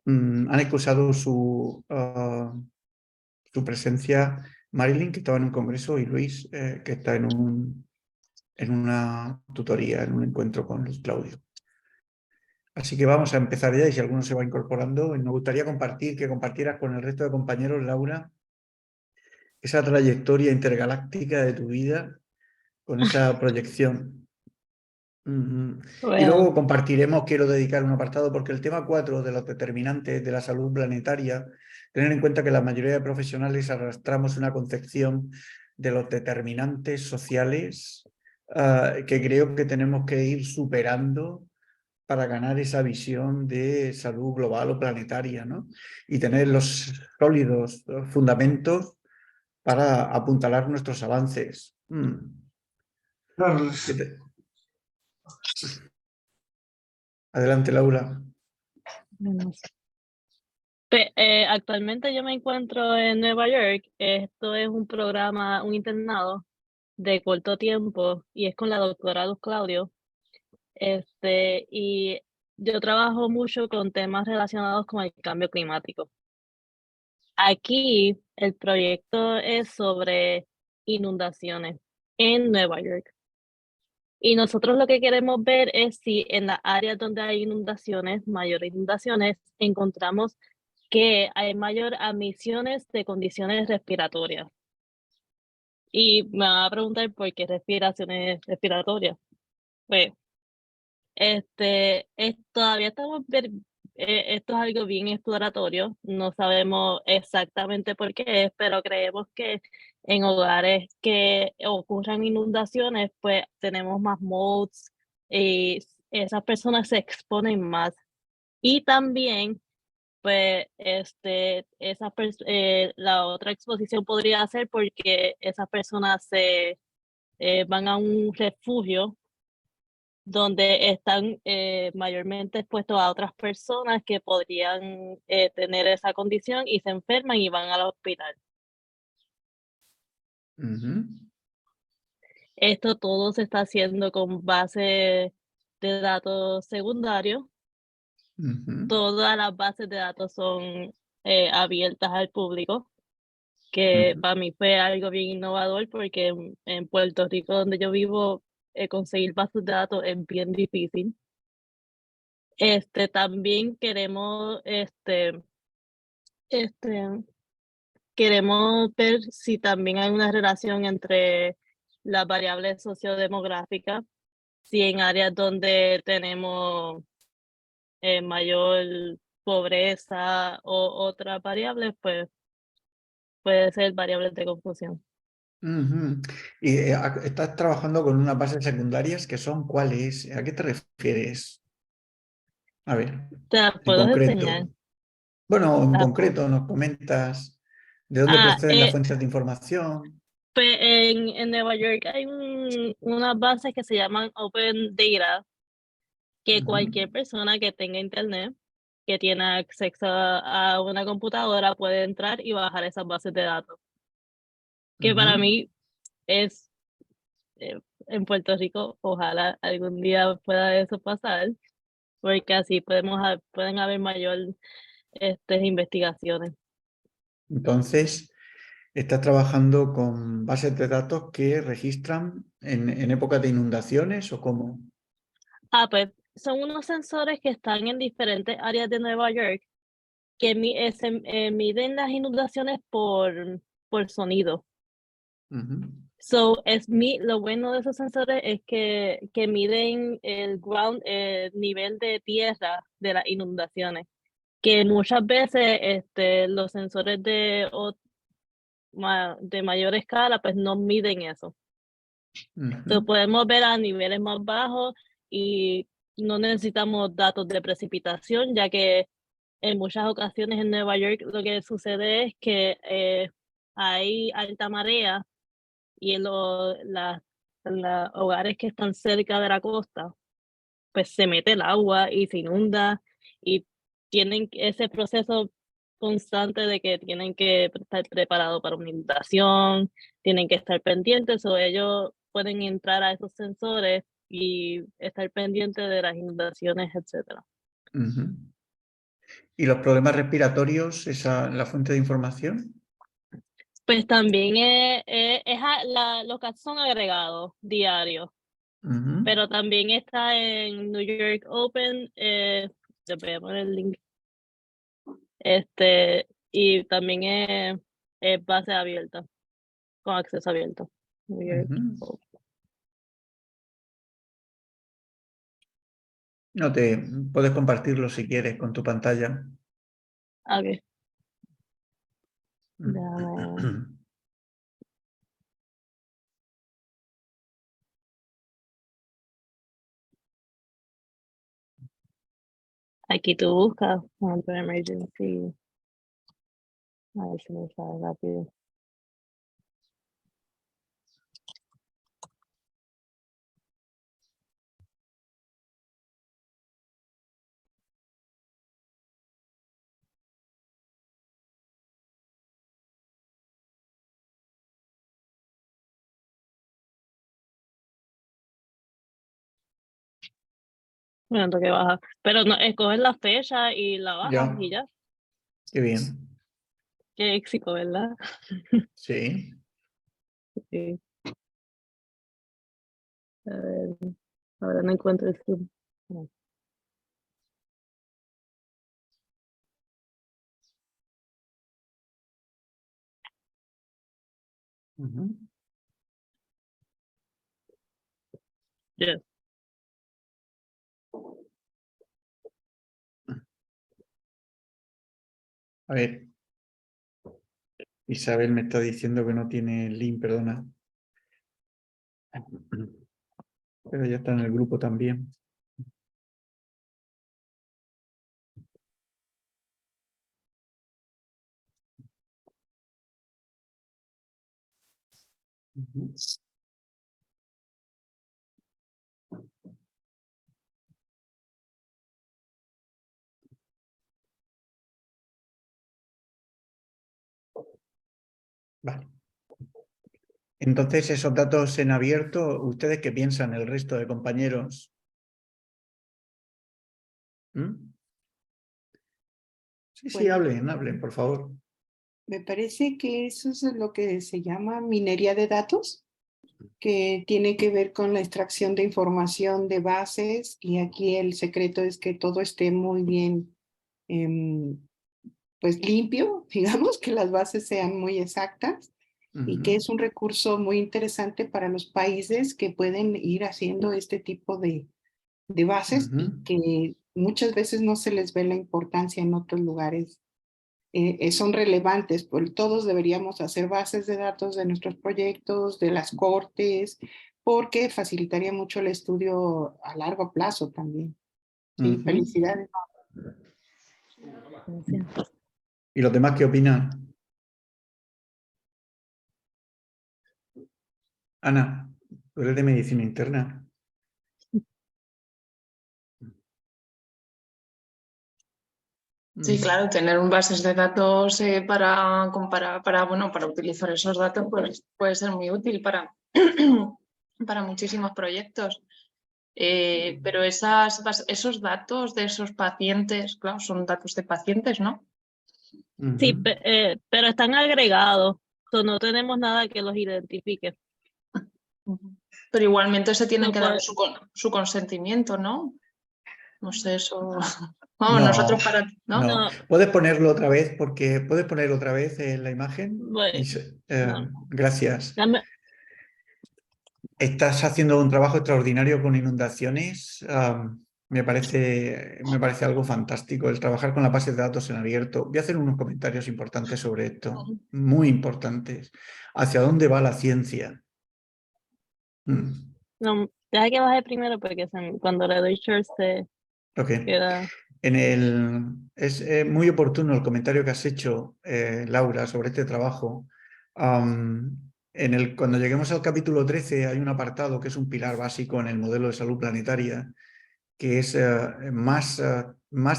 han excusado su presencia Marilyn, que estaba en un congreso, y Luis, que está en una tutoría, en un encuentro con Luis Claudio. Así que vamos a empezar ya, y si alguno se va incorporando, me gustaría que compartieras con el resto de compañeros, Laura, esa trayectoria intergaláctica de tu vida con esa proyección. Y Bueno, luego compartiremos, quiero dedicar un apartado, porque el tema 4 de los determinantes de la salud planetaria, tener en cuenta que la mayoría de profesionales arrastramos una concepción de los determinantes sociales que creo que tenemos que ir superando para ganar esa visión de salud global o planetaria, ¿no? Y tener los sólidos fundamentos para apuntalar nuestros avances. Carlos, Adelante, Laura. no sé. Actualmente yo me encuentro en Nueva York. Esto es un programa, un internado de corto tiempo y es con la doctora Luz Claudio. Y yo trabajo mucho con temas relacionados con el cambio climático. Aquí el proyecto es sobre inundaciones en Nueva York. Y nosotros lo que queremos ver es si en las áreas donde hay inundaciones, mayores inundaciones, encontramos que hay mayor emisiones de condiciones respiratorias. Y me van a preguntar por qué respiraciones respiratorias. Pues, todavía esto es algo bien exploratorio, no sabemos exactamente por qué es, pero creemos que en hogares que ocurran inundaciones, pues tenemos más molds y esas personas se exponen más. Y también, pues, la otra exposición podría ser porque esas personas van a un refugio donde están mayormente expuestos a otras personas que podrían tener esa condición y se enferman y van al hospital. Esto todo se está haciendo con base de datos secundarios. Todas las bases de datos son abiertas al público, que para mí fue algo bien innovador porque en Puerto Rico, donde yo vivo, conseguir bases de datos es bien difícil. También este, queremos ver si también hay una relación entre las variables sociodemográficas, si en áreas donde tenemos mayor pobreza o otras variables, pues puede ser variables de confusión. Y estás trabajando con unas bases secundarias que son ¿cuáles? ¿A qué te refieres? A ver, Te las en puedo enseñar. concreto. Bueno, en Las puedo- concreto nos comentas de dónde Ah, proceden las fuentes de información. pues en Nueva York hay unas bases que se llaman Open Data, que cualquier persona que tenga internet, que tiene acceso a una computadora, puede entrar y bajar esas bases de datos. Que para mí es, en Puerto Rico, ojalá algún día pueda eso pasar, porque así pueden haber mayor investigaciones. Entonces, estás trabajando con bases de datos que registran en épocas de inundaciones o cómo. Pues son unos sensores que están en diferentes áreas de Nueva York que miden las inundaciones por sonido. Lo bueno de esos sensores es que miden el nivel de tierra de las inundaciones, que muchas veces los sensores de mayor escala pues no miden eso. Podemos ver a niveles más bajos y no necesitamos datos de precipitación, ya que en muchas ocasiones en Nueva York lo que sucede es que hay alta marea y en los hogares que están cerca de la costa, pues se mete el agua y se inunda y tienen ese proceso constante de que tienen que estar preparados para una inundación, tienen que estar pendientes o ellos pueden entrar a esos sensores y estar pendientes de las inundaciones, etcétera. ¿Y los problemas respiratorios, la fuente de información? Pues también los casos son agregados diarios, pero también está en New York Open, te voy a poner el link, y también es base abierta, con acceso abierto. New York Open. No puedes compartirlo si quieres con tu pantalla. Ok. Déjame. Aquí tú buscas Hunter Emergency. A ver si me sale rápido. Bueno, tengo que bajar. Pero no, escoges la fecha y la bajas y ya. Qué bien. Qué éxito, ¿verdad? Sí. Sí. A ver, ahora no encuentro el Zoom. No. Yes. A ver. Isabel me está diciendo que no tiene el link, perdona. Pero ya está en el grupo también. Vale. Entonces, esos datos en abierto, ¿ustedes qué piensan, el resto de compañeros? Sí, sí, hablen, por favor. Me parece que eso es lo que se llama minería de datos, que tiene que ver con la extracción de información de bases, y aquí el secreto es que todo esté muy bien pues limpio, digamos, que las bases sean muy exactas, y que es un recurso muy interesante para los países que pueden ir haciendo este tipo de bases y que muchas veces no se les ve la importancia en otros lugares. Son relevantes, pues todos deberíamos hacer bases de datos de nuestros proyectos, de las cortes, porque facilitaría mucho el estudio a largo plazo también. Sí, felicidades. Gracias. ¿Y los demás qué opinan? Ana, tú eres de medicina interna. Sí, claro, tener bases de datos para comparar, para utilizar esos datos, pues puede ser muy útil para, para muchísimos proyectos. Pero esos datos de esos pacientes, claro, son datos de pacientes, ¿no? Sí, pero están agregados, no tenemos nada que los identifique. Pero igualmente se tienen No que dar su consentimiento, ¿no? No sé, eso... Vamos, No, nosotros para... ¿no? no. ¿Puedes ponerlo otra vez? Porque puedes poner otra vez la imagen. Bueno, no. Gracias. Dame. Estás haciendo un trabajo extraordinario con inundaciones. Me parece algo fantástico el trabajar con la base de datos en abierto. Voy a hacer unos comentarios importantes sobre esto, muy importantes. ¿Hacia dónde va la ciencia? No, deja que baje primero porque cuando le doy share se queda... Es muy oportuno el comentario que has hecho, Laura, sobre este trabajo. Cuando lleguemos al capítulo 13 hay un apartado que es un pilar básico en el modelo de salud planetaria, que es más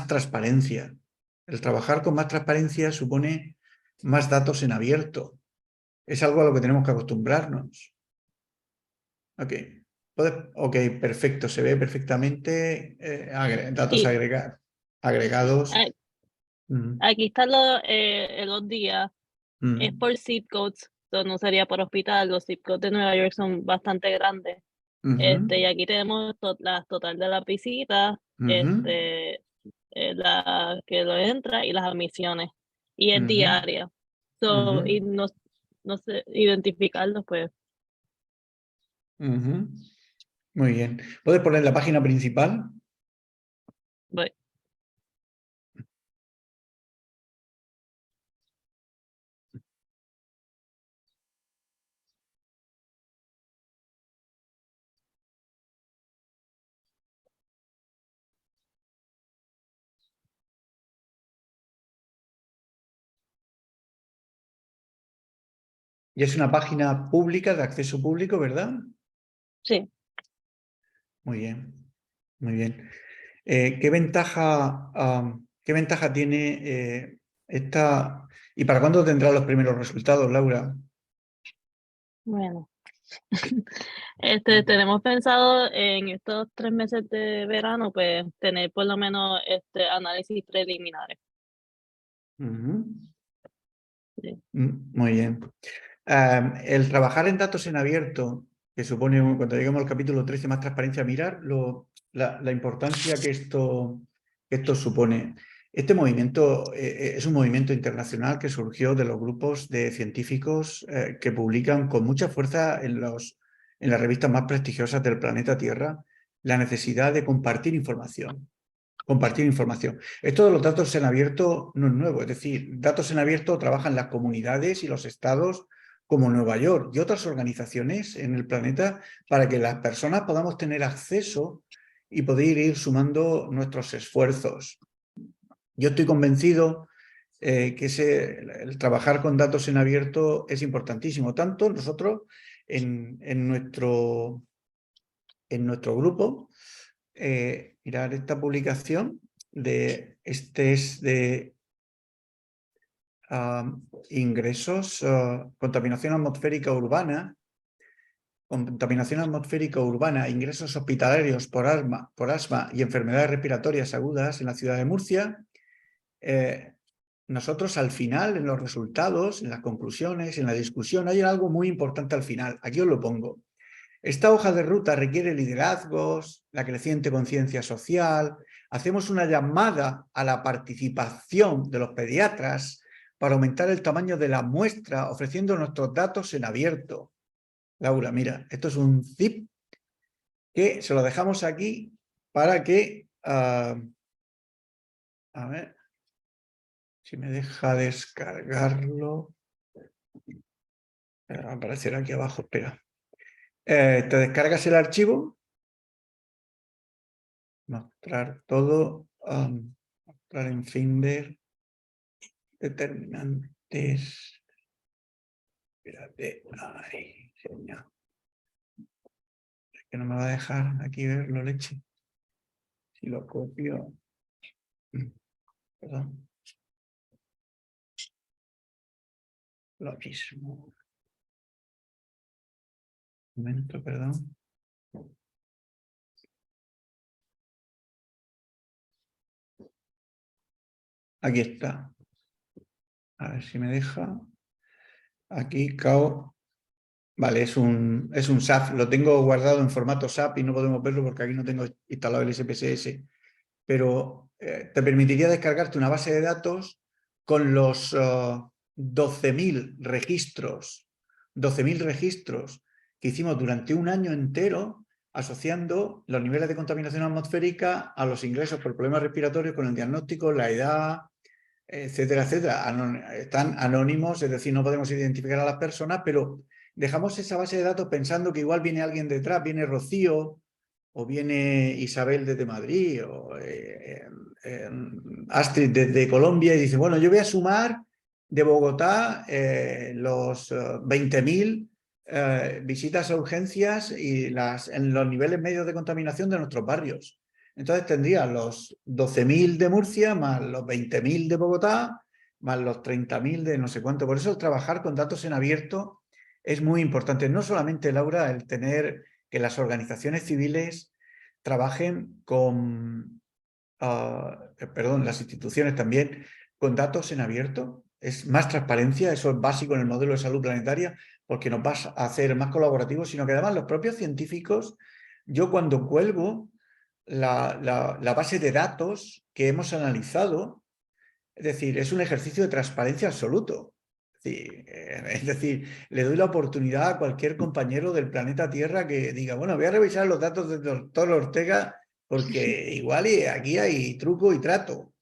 transparencia. El trabajar con más transparencia supone más datos en abierto. Es algo a lo que tenemos que acostumbrarnos. Ok, perfecto, se ve perfectamente datos agregados. Aquí están los días, es por zip codes, no sería por hospital, los zip codes de Nueva York son bastante grandes. Y aquí tenemos las total de las visitas, la que lo entra y las admisiones, y es diaria. Y no sé, identificarlos, pues. Muy bien. ¿Puedes poner la página principal? Voy. Y es una página pública, de acceso público, ¿verdad? Sí. Muy bien, muy bien. ¿Qué ventaja tiene esta? ¿Y para cuándo tendrá los primeros resultados, Laura? Bueno, tenemos pensado en estos 3 meses de verano, pues, tener por lo menos análisis preliminares. Sí. Muy bien. El trabajar en datos en abierto, que supone, cuando lleguemos al capítulo 13, más transparencia, mirar la importancia que esto supone. Este movimiento es un movimiento internacional que surgió de los grupos de científicos que publican con mucha fuerza en las revistas más prestigiosas del planeta Tierra la necesidad de compartir información. Esto de los datos en abierto no es nuevo, es decir, datos en abierto trabajan las comunidades y los estados como Nueva York y otras organizaciones en el planeta para que las personas podamos tener acceso y poder ir sumando nuestros esfuerzos. Yo estoy convencido que el trabajar con datos en abierto es importantísimo, tanto nosotros en nuestro grupo, mirar esta publicación es de ingresos, contaminación atmosférica urbana, ingresos hospitalarios por asma y enfermedades respiratorias agudas en la ciudad de Murcia. Nosotros al final, en los resultados, en las conclusiones, en la discusión, hay algo muy importante al final. Aquí os lo pongo. Esta hoja de ruta requiere liderazgos, la creciente conciencia social. Hacemos una llamada a la participación de los pediatras para aumentar el tamaño de la muestra, ofreciendo nuestros datos en abierto. Laura, mira, esto es un zip que se lo dejamos aquí para que... a ver si me deja descargarlo. Va a aparecer aquí abajo, espera. Te descargas el archivo. Mostrar todo. Mostrar en Finder. Determinantes. Espérate. Ay, señor. Es que no me va a dejar aquí verlo, leche. Si lo copio. Perdón. Lo mismo. Un momento, perdón. Aquí está. A ver si me deja. Aquí, cao. Vale, es un SAP. Lo tengo guardado en formato SAP y no podemos verlo porque aquí no tengo instalado el SPSS. Pero te permitiría descargarte una base de datos con los 12.000 registros. 12.000 registros que hicimos durante un año entero asociando los niveles de contaminación atmosférica a los ingresos por problemas respiratorios con el diagnóstico, la edad, etcétera, etcétera. Están anónimos, es decir, no podemos identificar a las personas, pero dejamos esa base de datos pensando que igual viene alguien detrás, viene Rocío, o viene Isabel desde Madrid, o Astrid desde Colombia, y dice, bueno, yo voy a sumar de Bogotá los 20.000 visitas a urgencias y en los niveles medios de contaminación de nuestros barrios. Entonces tendría los 12.000 de Murcia, más los 20.000 de Bogotá, más los 30.000 de no sé cuánto. Por eso el trabajar con datos en abierto es muy importante. No solamente, Laura, el tener que las organizaciones civiles trabajen con, las instituciones también, con datos en abierto. Es más transparencia, eso es básico en el modelo de salud planetaria, porque nos va a hacer más colaborativos, sino que además los propios científicos, yo cuando cuelgo la base de datos que hemos analizado, es decir, es un ejercicio de transparencia absoluto. Es decir, le doy la oportunidad a cualquier compañero del planeta Tierra que diga, bueno, voy a revisar los datos del doctor Ortega porque igual aquí hay truco y trato.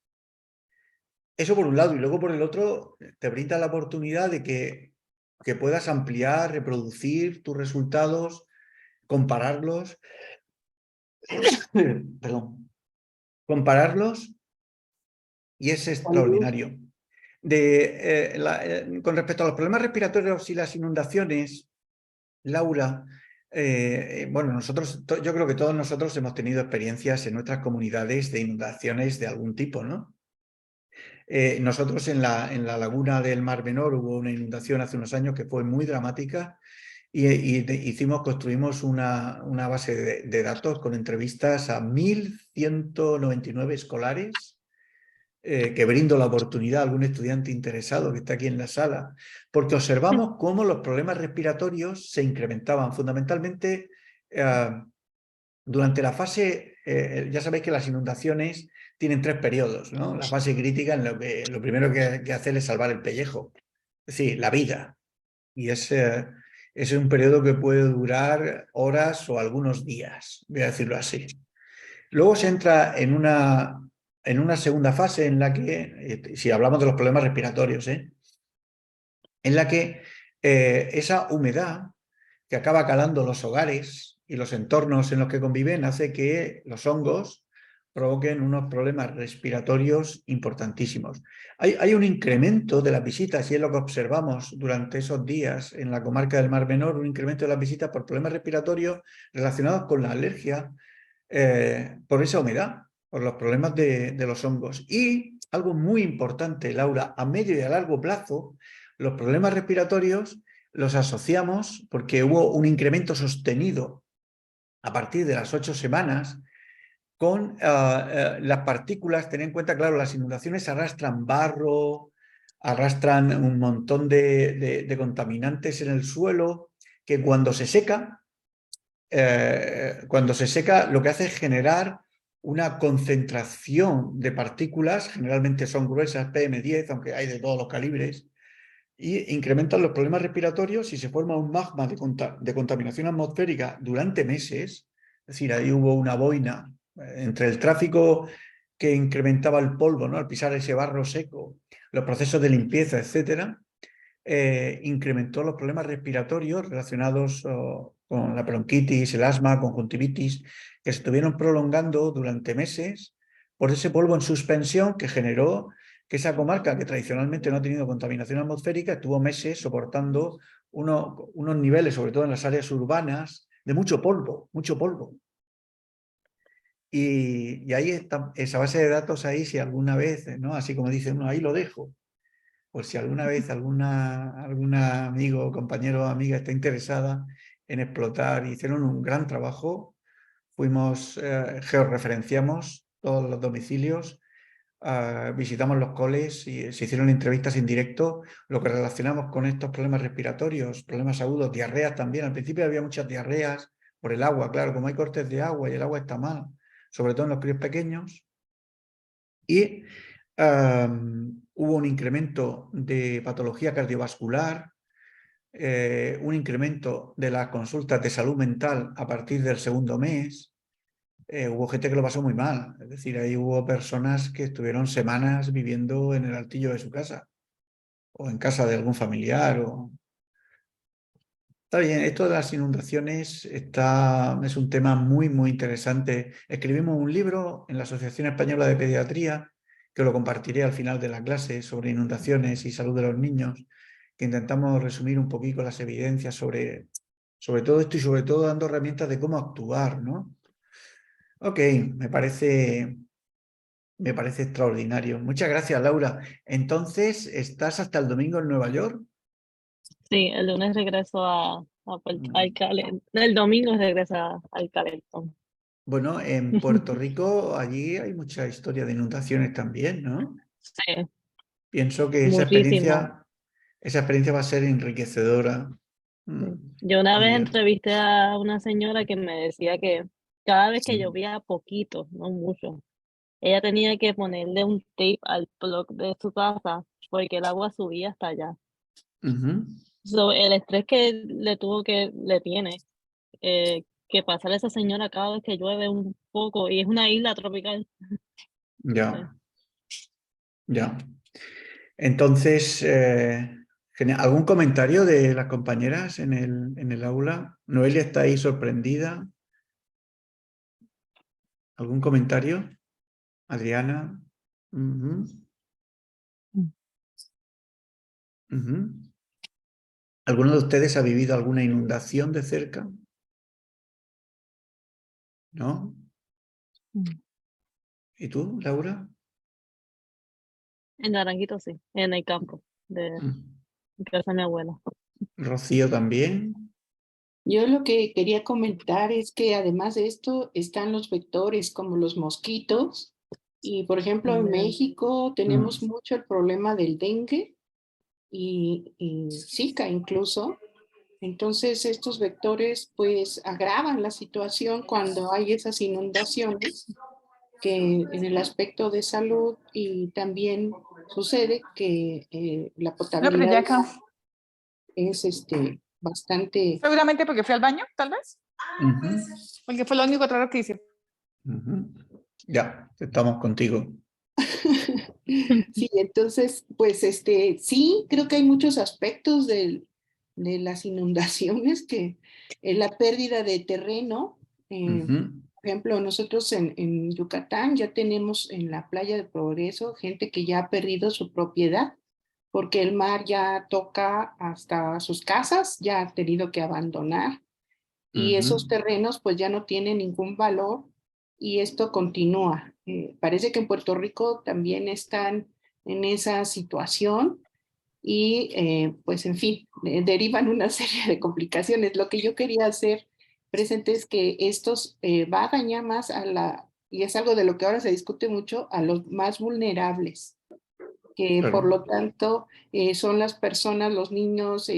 Eso por un lado, y luego por el otro te brinda la oportunidad de que puedas ampliar, reproducir tus resultados, compararlos, perdón, compararlos, y es extraordinario. Con respecto a los problemas respiratorios y las inundaciones, Laura, bueno, yo creo que todos nosotros hemos tenido experiencias en nuestras comunidades de inundaciones de algún tipo, ¿no? Nosotros en la laguna del Mar Menor hubo una inundación hace unos años que fue muy dramática y construimos una base de datos con entrevistas a 1.199 escolares, que brindo la oportunidad a algún estudiante interesado que está aquí en la sala, porque observamos cómo los problemas respiratorios se incrementaban fundamentalmente durante la fase, ya sabéis que las inundaciones tienen 3 periodos, ¿no? La fase crítica en lo primero que hacer es salvar el pellejo, es decir, la vida. Y es un periodo que puede durar horas o algunos días, voy a decirlo así. Luego se entra en una segunda fase en la que, si hablamos de los problemas respiratorios, en la que esa humedad que acaba calando los hogares y los entornos en los que conviven hace que los hongos provoquen unos problemas respiratorios importantísimos. Hay un incremento de las visitas, y es lo que observamos durante esos días en la comarca del Mar Menor, un incremento de las visitas por problemas respiratorios relacionados con la alergia por esa humedad, por los problemas de los hongos. Y algo muy importante, Laura, a medio y a largo plazo, los problemas respiratorios los asociamos porque hubo un incremento sostenido a partir de las 8 semanas con las partículas. Ten en cuenta, claro, las inundaciones arrastran barro, arrastran un montón de contaminantes en el suelo, que cuando se seca lo que hace es generar una concentración de partículas, generalmente son gruesas, PM10, aunque hay de todos los calibres, y incrementan los problemas respiratorios y se forma un magma de contaminación atmosférica durante meses. Es decir, ahí hubo una boina entre el tráfico que incrementaba el polvo, ¿no? Al pisar ese barro seco, los procesos de limpieza, etcétera, incrementó los problemas respiratorios relacionados con la bronquitis, el asma, conjuntivitis, que se estuvieron prolongando durante meses por ese polvo en suspensión que generó que esa comarca, que tradicionalmente no ha tenido contaminación atmosférica, estuvo meses soportando unos niveles, sobre todo en las áreas urbanas, de mucho polvo, mucho polvo. Y ahí está esa base de datos ahí, si alguna vez, ¿no? Así como dice uno, ahí lo dejo. Pues si alguna vez alguna amigo, compañero o amiga está interesada en explotar, hicieron un gran trabajo, georreferenciamos todos los domicilios, visitamos los coles y se hicieron entrevistas en directo, lo que relacionamos con estos problemas respiratorios, problemas agudos, diarreas también. Al principio había muchas diarreas por el agua, claro, como hay cortes de agua y el agua está mal, sobre todo en los críos pequeños. Y hubo un incremento de patología cardiovascular, un incremento de las consultas de salud mental a partir del segundo mes. Hubo gente que lo pasó muy mal, es decir, ahí hubo personas que estuvieron semanas viviendo en el altillo de su casa o en casa de algún familiar. Está bien, esto de las inundaciones es un tema muy, muy interesante. Escribimos un libro en la Asociación Española de Pediatría, que lo compartiré al final de la clase, sobre inundaciones y salud de los niños, que intentamos resumir un poquito las evidencias sobre todo esto y sobre todo dando herramientas de cómo actuar, ¿no? Ok, me parece extraordinario. Muchas gracias, Laura. Entonces, ¿estás hasta el domingo en Nueva York? Sí, el lunes regreso el domingo regresa al Calentón. Bueno, en Puerto Rico, allí hay mucha historia de inundaciones también, ¿no? Sí, Pienso que Muchísimo. esa experiencia va a ser enriquecedora. Yo una vez Y, entrevisté a una señora que me decía que cada vez que mm, llovía poquito, no mucho, ella tenía que ponerle un tape al plug de su casa porque el agua subía hasta allá. ujú. So, el estrés que le tiene que pasar a esa señora cada vez que llueve un poco y es una isla tropical. Ya, ya. Entonces, ¿algún comentario de las compañeras en el aula? Noelia está ahí sorprendida. ¿Algún comentario? Adriana. Ujú, ujú. ¿Alguno de ustedes ha vivido alguna inundación de cerca? ¿No? ¿Y tú, Laura? En Naranjito sí, en el campo de Mm. casa de mi abuela. Rocío también. Yo lo que quería comentar es que además de esto están los vectores como los mosquitos y por ejemplo en También. México tenemos mucho el problema del dengue y Zika incluso. Entonces estos vectores pues agravan la situación cuando hay esas inundaciones que en el aspecto de salud y también sucede que la No, pero potabilidad ya acá. es bastante. Seguramente porque fui al baño, tal vez. Ujú, Porque fue lo único raro que hice. ujú. Ya, estamos contigo. Sí, entonces, pues sí, creo que hay muchos aspectos de las inundaciones que la pérdida de terreno, Ujú, por ejemplo, nosotros en Yucatán ya tenemos en la playa de Progreso gente que ya ha perdido su propiedad porque el mar ya toca hasta sus casas, ya ha tenido que abandonar y ujú. esos terrenos pues ya no tienen ningún valor y esto continúa. Parece que en Puerto Rico también están en esa situación y pues en fin, derivan una serie de complicaciones. Lo que yo quería hacer presente es que estos va a dañar más y es algo de lo que ahora se discute mucho, a los más vulnerables, que por Claro. lo tanto son las personas, los niños,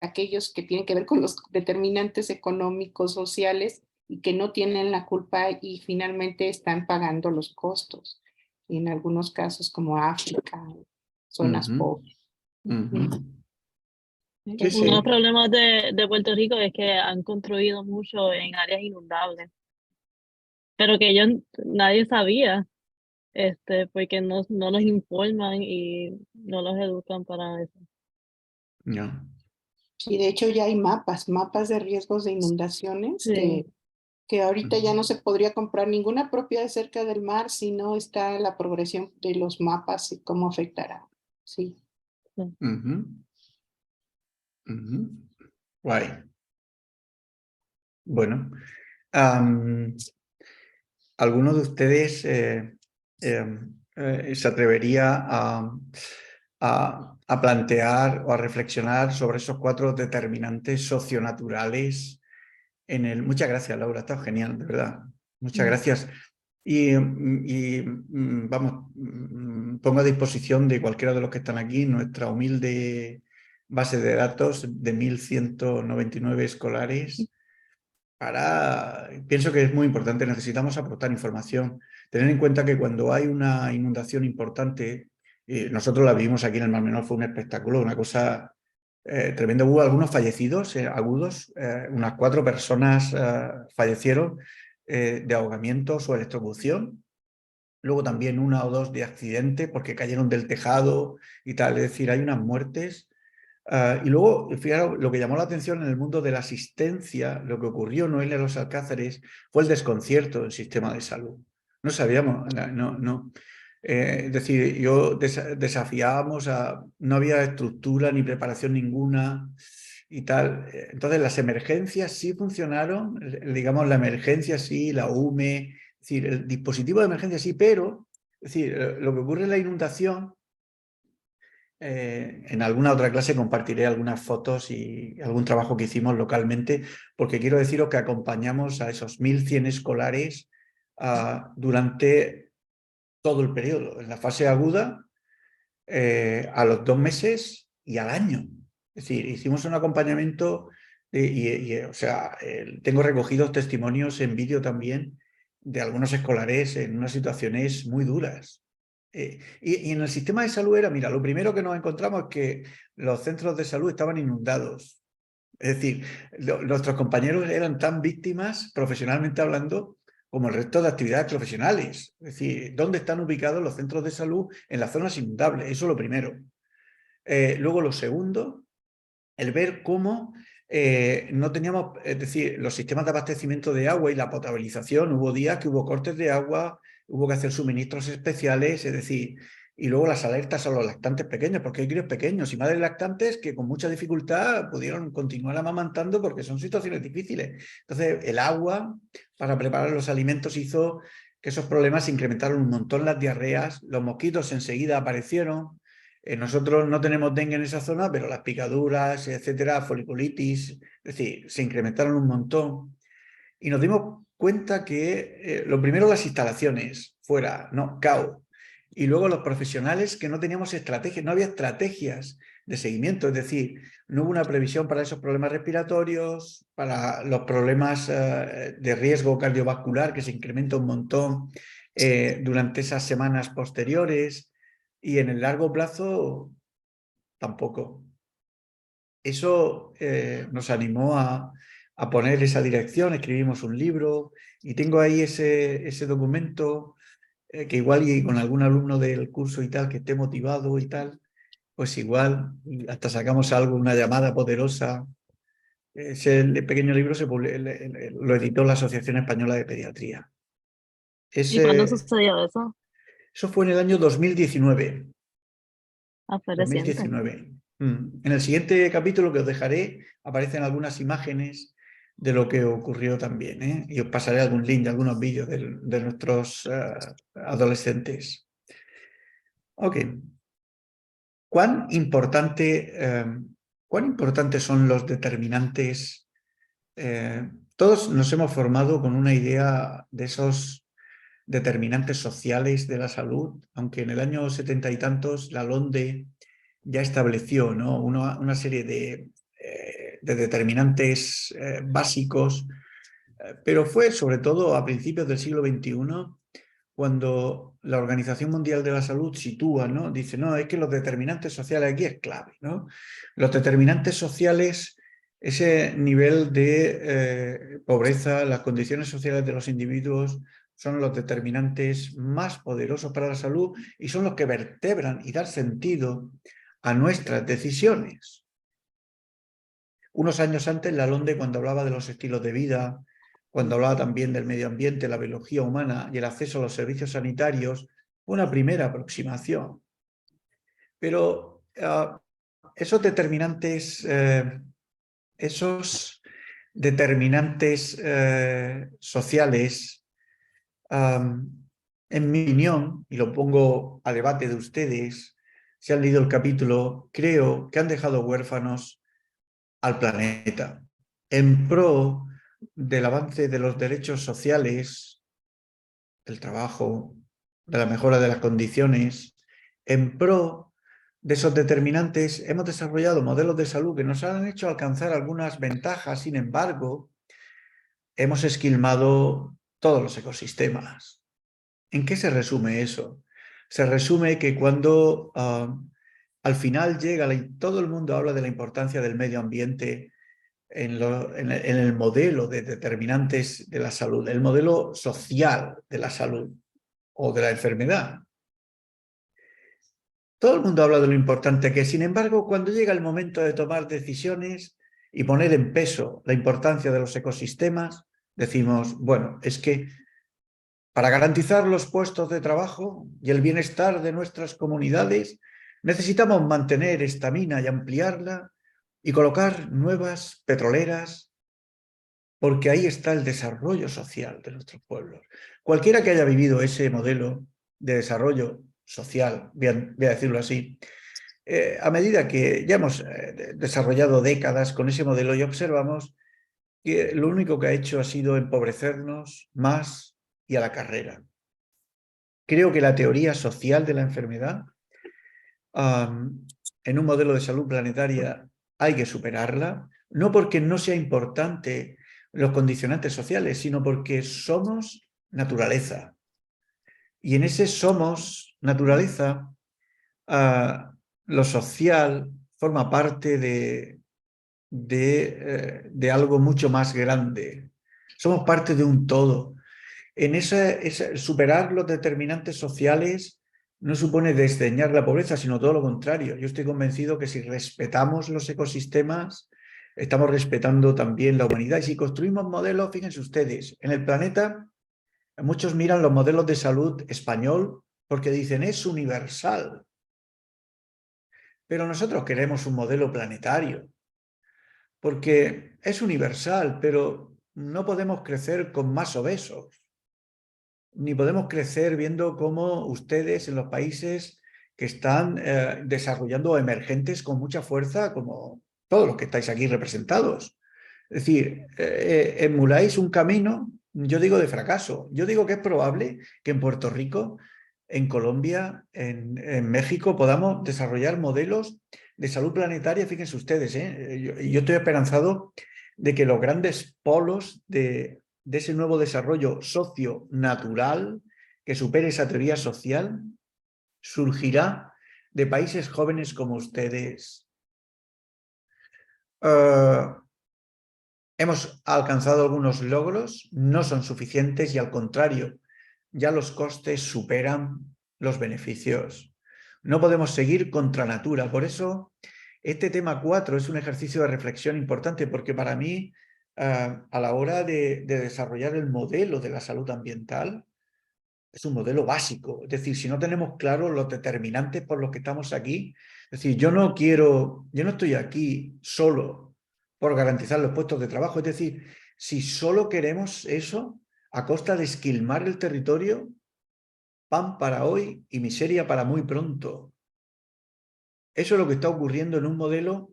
aquellos que tienen que ver con los determinantes económicos, sociales y que no tienen la culpa y finalmente están pagando los costos. En algunos casos como África, zonas Ujú, pobres. ujú. Sí, Uno de los sí. problemas de Puerto Rico es que han construido mucho en áreas inundables, pero que nadie sabía, porque no los informan y no los educan para eso. Ya. Sí, de hecho ya hay mapas de riesgos de inundaciones Sí. que ahorita ya no Ujú, se podría comprar ninguna propiedad cerca del mar si no está la progresión de los mapas y cómo afectará. Sí. ujú, ujú. Guay. Bueno, ¿alguno de ustedes se atrevería a plantear o a reflexionar sobre esos 4 determinantes socionaturales en el... Muchas gracias, Laura, está genial, de verdad. Muchas gracias. Vamos, pongo a disposición de cualquiera de los que están aquí nuestra humilde base de datos de 1.199 escolares. Pienso que es muy importante, necesitamos aportar información. Tener en cuenta que cuando hay una inundación importante, nosotros la vivimos aquí en el Mar Menor, fue un espectáculo, una cosa tremenda. Hubo algunos fallecidos agudos, unas 4 personas fallecieron de ahogamientos o electrocución. Luego también 1 o 2 de accidente porque cayeron del tejado y tal. Es decir, hay unas muertes. Y luego, fijaros, lo que llamó la atención en el mundo de la asistencia, lo que ocurrió en Noelia Los Alcázares, fue el desconcierto del sistema de salud. No sabíamos, no. Es decir, desafiábamos no había estructura ni preparación ninguna y tal. Entonces, las emergencias sí funcionaron, digamos, la emergencia sí, la UME, es decir, el dispositivo de emergencia sí, pero, es decir, lo que ocurre en la inundación. En alguna otra clase compartiré algunas fotos y algún trabajo que hicimos localmente, porque quiero deciros que acompañamos a esos 1.100 escolares durante todo el periodo. En la fase aguda a los 2 meses y al año. Es decir, hicimos un acompañamiento o sea, tengo recogidos testimonios en vídeo también de algunos escolares en unas situaciones muy duras. Y en el sistema de salud era, mira, lo primero que nos encontramos es que los centros de salud estaban inundados. Es decir, nuestros compañeros eran tan víctimas, profesionalmente hablando, como el resto de actividades profesionales. Es decir, ¿dónde están ubicados los centros de salud? En las zonas inundables, eso es lo primero. Luego lo segundo, el ver cómo no teníamos, es decir, los sistemas de abastecimiento de agua y la potabilización, hubo días que hubo cortes de agua, hubo que hacer suministros especiales, es decir, y luego las alertas a los lactantes pequeños, porque hay críos pequeños y madres lactantes que con mucha dificultad pudieron continuar amamantando porque son situaciones difíciles. Entonces, el agua para preparar los alimentos hizo que esos problemas se incrementaron un montón, las diarreas, los mosquitos enseguida aparecieron. Nosotros no tenemos dengue en esa zona, pero las picaduras, etcétera, foliculitis, es decir, se incrementaron un montón. Y nos dimos cuenta que lo primero las instalaciones, fuera, no, caos. Y luego los profesionales que no teníamos estrategias, no había estrategias de seguimiento, es decir, no hubo una previsión para esos problemas respiratorios, para los problemas de riesgo cardiovascular que se incrementa un montón durante esas semanas posteriores. Y en el largo plazo, tampoco. Eso nos animó a poner esa dirección, escribimos un libro y tengo ahí ese documento que igual y con algún alumno del curso y tal que esté motivado y tal, pues igual hasta sacamos algo, una llamada poderosa. Ese pequeño libro lo editó la Asociación Española de Pediatría. ¿Y cuándo sucedió eso? Eso fue en el año 2019. Fue reciente. 2019. En el siguiente capítulo que os dejaré aparecen algunas imágenes de lo que ocurrió también, ¿eh? Y os pasaré algún link de algunos vídeos de nuestros adolescentes. Ok. ¿Cuán importantes son los determinantes? Todos nos hemos formado con una idea de esos determinantes sociales de la salud, aunque en el año 70 y tantos la LONDE ya estableció, ¿no?, una serie de determinantes básicos, pero fue sobre todo a principios del siglo XXI cuando la Organización Mundial de la Salud sitúa, ¿no?, dice, no, es que los determinantes sociales aquí es clave, ¿no? Los determinantes sociales, ese nivel de pobreza, las condiciones sociales de los individuos, son los determinantes más poderosos para la salud y son los que vertebran y dan sentido a nuestras decisiones. Unos años antes, la LONDE, cuando hablaba de los estilos de vida, cuando hablaba también del medio ambiente, la biología humana y el acceso a los servicios sanitarios, fue una primera aproximación. Pero esos determinantes sociales, en mi opinión, y lo pongo a debate de ustedes, si han leído el capítulo, creo que han dejado huérfanos al planeta en pro del avance de los derechos sociales, del trabajo, de la mejora de las condiciones, en pro de esos determinantes. Hemos desarrollado modelos de salud que nos han hecho alcanzar algunas ventajas, sin embargo, hemos esquilmado todos los ecosistemas. ¿En qué se resume eso? Se resume que cuando al final todo el mundo habla de la importancia del medio ambiente en el modelo de determinantes de la salud, el modelo social de la salud o de la enfermedad. Todo el mundo habla de lo importante que es, sin embargo, cuando llega el momento de tomar decisiones y poner en peso la importancia de los ecosistemas, decimos, bueno, es que para garantizar los puestos de trabajo y el bienestar de nuestras comunidades, necesitamos mantener esta mina y ampliarla y colocar nuevas petroleras, porque ahí está el desarrollo social de nuestros pueblos. Cualquiera que haya vivido ese modelo de desarrollo social, voy a decirlo así, a medida que ya hemos desarrollado décadas con ese modelo y observamos que lo único que ha hecho ha sido empobrecernos más y a la carrera. Creo que la teoría social de la enfermedad en un modelo de salud planetaria hay que superarla, no porque no sea importante los condicionantes sociales, sino porque somos naturaleza. Y en ese somos naturaleza, lo social forma parte de algo mucho más grande. Somos parte de un todo. En superar los determinantes sociales no supone desdeñar la pobreza, sino todo lo contrario. Yo estoy convencido que si respetamos los ecosistemas, estamos respetando también la humanidad. Y si construimos modelos, fíjense ustedes, en el planeta muchos miran los modelos de salud español porque dicen es universal. Pero nosotros queremos un modelo planetario, porque es universal, pero no podemos crecer con más obesos, ni podemos crecer viendo cómo ustedes en los países que están desarrollando emergentes con mucha fuerza, como todos los que estáis aquí representados. Es decir, emuláis un camino, yo digo de fracaso. Yo digo que es probable que en Puerto Rico, en Colombia, en México, podamos desarrollar modelos de salud planetaria. Fíjense ustedes, yo estoy esperanzado de que los grandes polos de ese nuevo desarrollo socio-natural que supere esa teoría social surgirá de países jóvenes como ustedes. Hemos alcanzado algunos logros, no son suficientes y al contrario, ya los costes superan los beneficios. No podemos seguir contra natura. Por eso, este tema 4 es un ejercicio de reflexión importante porque para mí, a la hora de desarrollar el modelo de la salud ambiental, es un modelo básico. Es decir, si no tenemos claros los determinantes por los que estamos aquí, es decir, yo no estoy aquí solo por garantizar los puestos de trabajo. Es decir, si solo queremos eso a costa de esquilmar el territorio, pan para hoy y miseria para muy pronto. Eso es lo que está ocurriendo en un modelo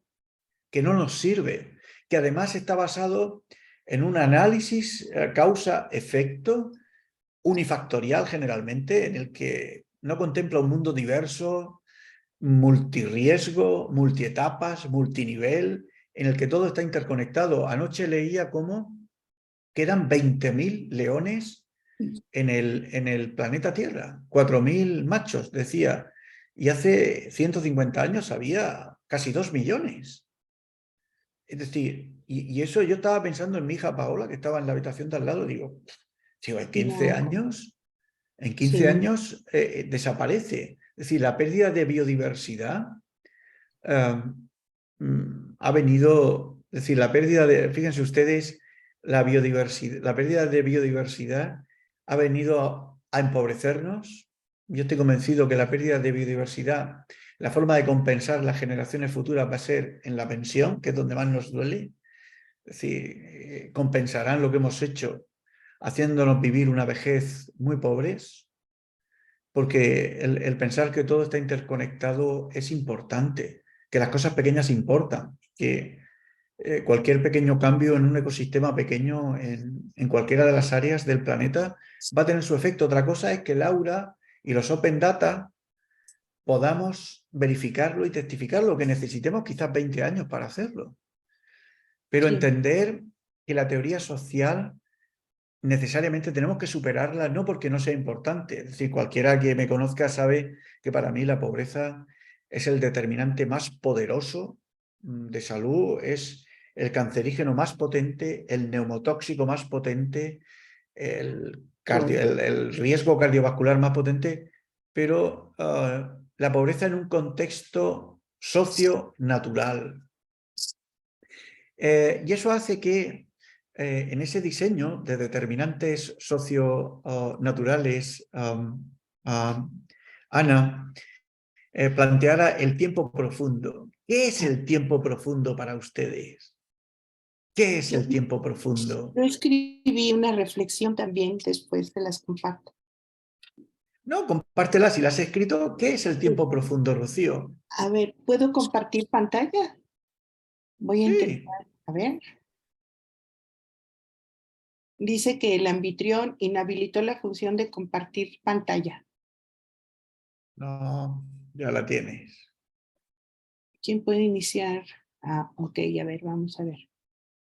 que no nos sirve, que además está basado en un análisis causa-efecto unifactorial generalmente, en el que no contempla un mundo diverso, multirriesgo, multietapas, multinivel, en el que todo está interconectado. Anoche leía cómo quedan 20.000 leones en el planeta Tierra, 4.000 machos, decía, y hace 150 años había casi 2 millones. Es decir, y eso yo estaba pensando en mi hija Paola, que estaba en la habitación de al lado, digo, en 15 años, desaparece. Es decir, la pérdida de biodiversidad ha venido, es decir, fíjense ustedes, la pérdida de biodiversidad ha venido a empobrecernos. Yo estoy convencido que la pérdida de biodiversidad, la forma de compensar las generaciones futuras va a ser en la pensión, que es donde más nos duele. Es decir, compensarán lo que hemos hecho haciéndonos vivir una vejez muy pobres, porque el pensar que todo está interconectado es importante, que las cosas pequeñas importan, que cualquier pequeño cambio en un ecosistema pequeño en cualquiera de las áreas del planeta va a tener su efecto. Otra cosa es que Laura y los Open Data podamos verificarlo y testificarlo, que necesitemos quizás 20 años para hacerlo. Pero entender que la teoría social necesariamente tenemos que superarla, no porque no sea importante. Es decir, cualquiera que me conozca sabe que para mí la pobreza es el determinante más poderoso de salud, es el cancerígeno más potente, el neumotóxico más potente, el riesgo cardiovascular más potente, pero la pobreza en un contexto socio-natural. Y eso hace que en ese diseño de determinantes socio-naturales, Ana planteara el tiempo profundo. ¿Qué es el tiempo profundo para ustedes? ¿Qué es el tiempo profundo? Yo escribí una reflexión también, después te las comparto. No, compártelas si las has escrito. ¿Qué es el tiempo profundo, Rocío? A ver, ¿puedo compartir pantalla? Voy a intentar, a ver. Dice que el anfitrión inhabilitó la función de compartir pantalla. No, ya la tienes. ¿Quién puede iniciar? Ah, ok, a ver, vamos a ver.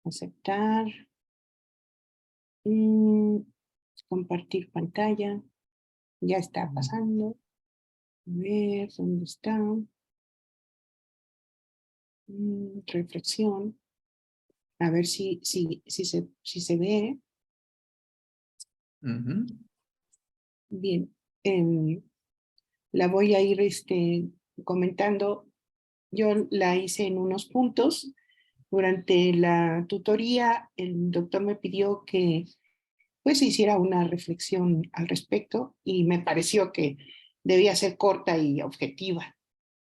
Aceptar. Compartir pantalla. Ya está pasando. A ver, ¿dónde está? Reflexión. A ver si se ve. Bien. La voy a ir comentando. Yo la hice en unos puntos. Durante la tutoría, el doctor me pidió que pues hiciera una reflexión al respecto y me pareció que debía ser corta y objetiva.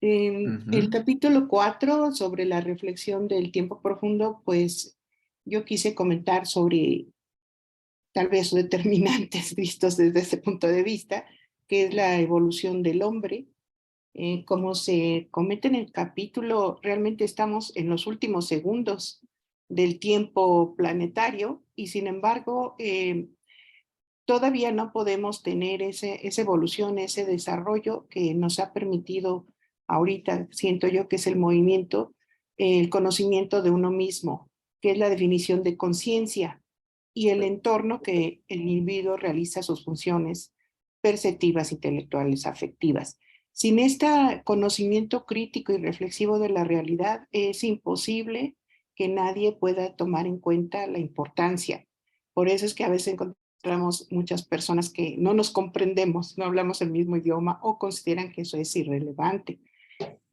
El capítulo 4 sobre la reflexión del tiempo profundo, pues yo quise comentar sobre tal vez determinantes vistos desde ese punto de vista, que es la evolución del hombre. Como se comenta en el capítulo, realmente estamos en los últimos segundos del tiempo planetario y sin embargo todavía no podemos tener esa evolución, ese desarrollo que nos ha permitido ahorita, siento yo que es el movimiento, el conocimiento de uno mismo, que es la definición de conciencia y el entorno que el individuo realiza sus funciones perceptivas, intelectuales, afectivas. Sin este conocimiento crítico y reflexivo de la realidad, es imposible que nadie pueda tomar en cuenta la importancia. Por eso es que a veces encontramos muchas personas que no nos comprendemos, no hablamos el mismo idioma o consideran que eso es irrelevante.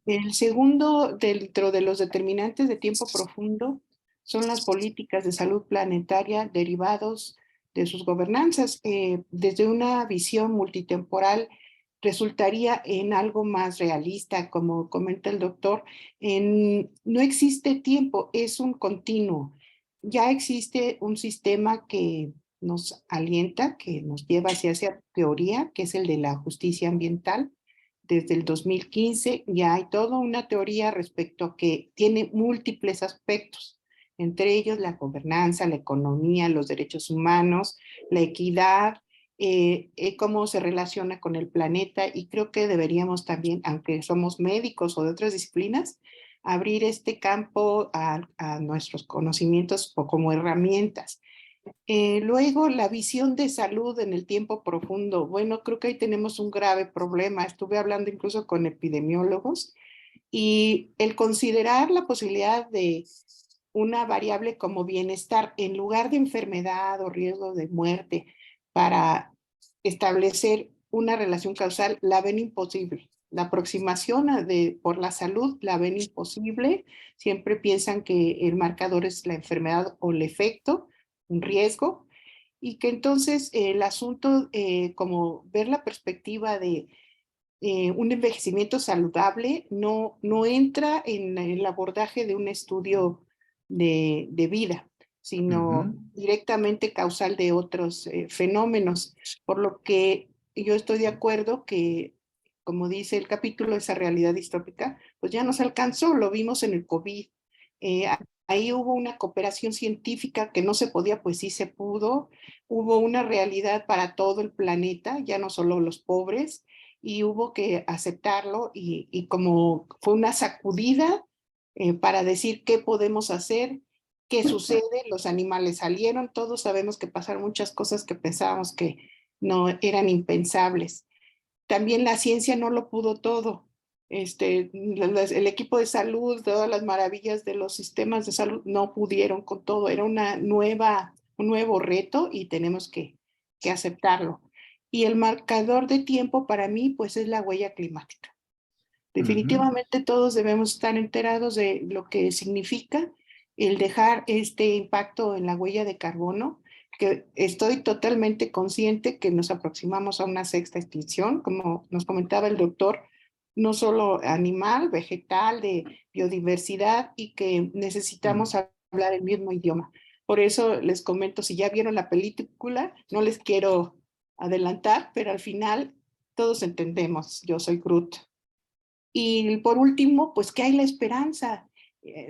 El segundo, dentro de los determinantes de tiempo profundo, son las políticas de salud planetaria derivados de sus gobernanzas. Desde una visión multitemporal, resultaría en algo más realista, como comenta el doctor, no existe tiempo, es un continuo. Ya existe un sistema que nos alienta, que nos lleva hacia esa teoría, que es el de la justicia ambiental. Desde el 2015 ya hay toda una teoría respecto a que tiene múltiples aspectos, entre ellos la gobernanza, la economía, los derechos humanos, la equidad, cómo se relaciona con el planeta, y creo que deberíamos también, aunque somos médicos o de otras disciplinas, abrir este campo a nuestros conocimientos o como herramientas. Luego, la visión de salud en el tiempo profundo. Bueno, creo que ahí tenemos un grave problema. Estuve hablando incluso con epidemiólogos y el considerar la posibilidad de una variable como bienestar en lugar de enfermedad o riesgo de muerte para establecer una relación causal, la ven imposible. La aproximación por la salud la ven imposible. Siempre piensan que el marcador es la enfermedad o el efecto, un riesgo, y que entonces el asunto, como ver la perspectiva de un envejecimiento saludable, no entra en el abordaje de un estudio de vida, sino directamente causal de otros fenómenos, por lo que yo estoy de acuerdo que, como dice el capítulo, esa realidad distópica, pues ya nos alcanzó, lo vimos en el COVID. Ahí hubo una cooperación científica que no se podía, pues sí se pudo. Hubo una realidad para todo el planeta, ya no solo los pobres, y hubo que aceptarlo y como fue una sacudida para decir qué podemos hacer, qué sucede, los animales salieron, todos sabemos que pasaron muchas cosas que pensábamos que no eran impensables. También la ciencia no lo pudo todo. El equipo de salud, todas las maravillas de los sistemas de salud no pudieron con todo. Era un nuevo reto y tenemos que aceptarlo. Y el marcador de tiempo para mí pues es la huella climática. Definitivamente todos debemos estar enterados de lo que significa el dejar este impacto en la huella de carbono, que estoy totalmente consciente que nos aproximamos a una sexta extinción, como nos comentaba el doctor, no solo animal, vegetal, de biodiversidad, y que necesitamos hablar el mismo idioma. Por eso les comento, si ya vieron la película, no les quiero adelantar, pero al final todos entendemos, yo soy Groot. Y por último, pues que hay la esperanza.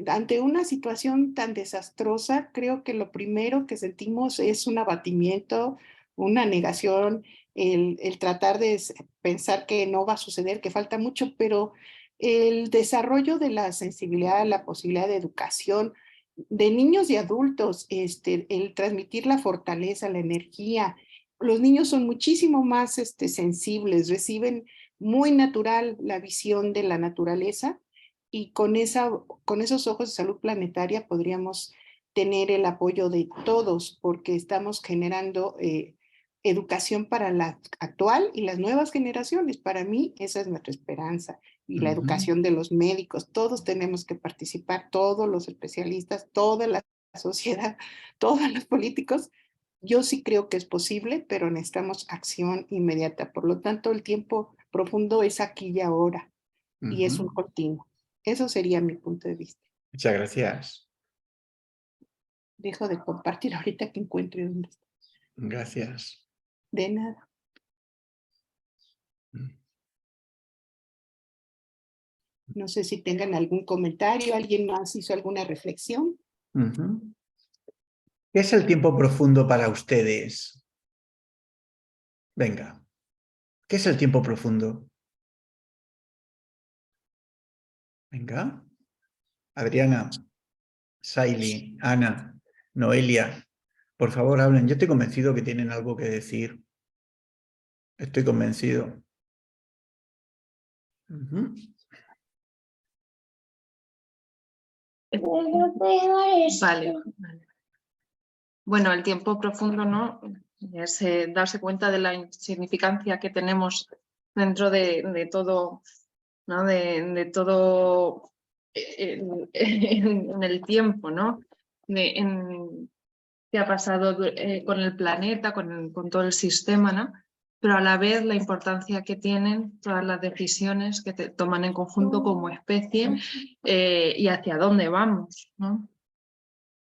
Ante una situación tan desastrosa, creo que lo primero que sentimos es un abatimiento, una negación, el tratar de pensar que no va a suceder, que falta mucho, pero el desarrollo de la sensibilidad, la posibilidad de educación de niños y adultos, el transmitir la fortaleza, la energía. Los niños son muchísimo más sensibles, reciben muy natural la visión de la naturaleza y con esos ojos de salud planetaria podríamos tener el apoyo de todos porque estamos generando educación para la actual y las nuevas generaciones. Para mí esa es nuestra esperanza. Y la educación de los médicos, todos tenemos que participar, todos los especialistas, toda la sociedad, todos los políticos. Yo sí creo que es posible, pero necesitamos acción inmediata. Por lo tanto, el tiempo profundo es aquí y ahora, y es un continuo. Eso sería mi punto de vista. Muchas gracias. Dejo de compartir ahorita que encuentre dónde está. Gracias. De nada. No sé si tengan algún comentario, alguien más hizo alguna reflexión. ¿Qué es el tiempo profundo para ustedes? Venga, ¿qué es el tiempo profundo? Venga. Adriana, Saili, Ana, Noelia, por favor hablen. Yo estoy convencido que tienen algo que decir. Estoy convencido. Vale. Bueno, el tiempo profundo, ¿no? Es darse cuenta de la insignificancia que tenemos dentro de todo, ¿no? De todo en el tiempo, ¿no? Qué ha pasado con el planeta, con todo el sistema, ¿no? Pero a la vez la importancia que tienen todas las decisiones que toman en conjunto como especie y hacia dónde vamos, ¿no?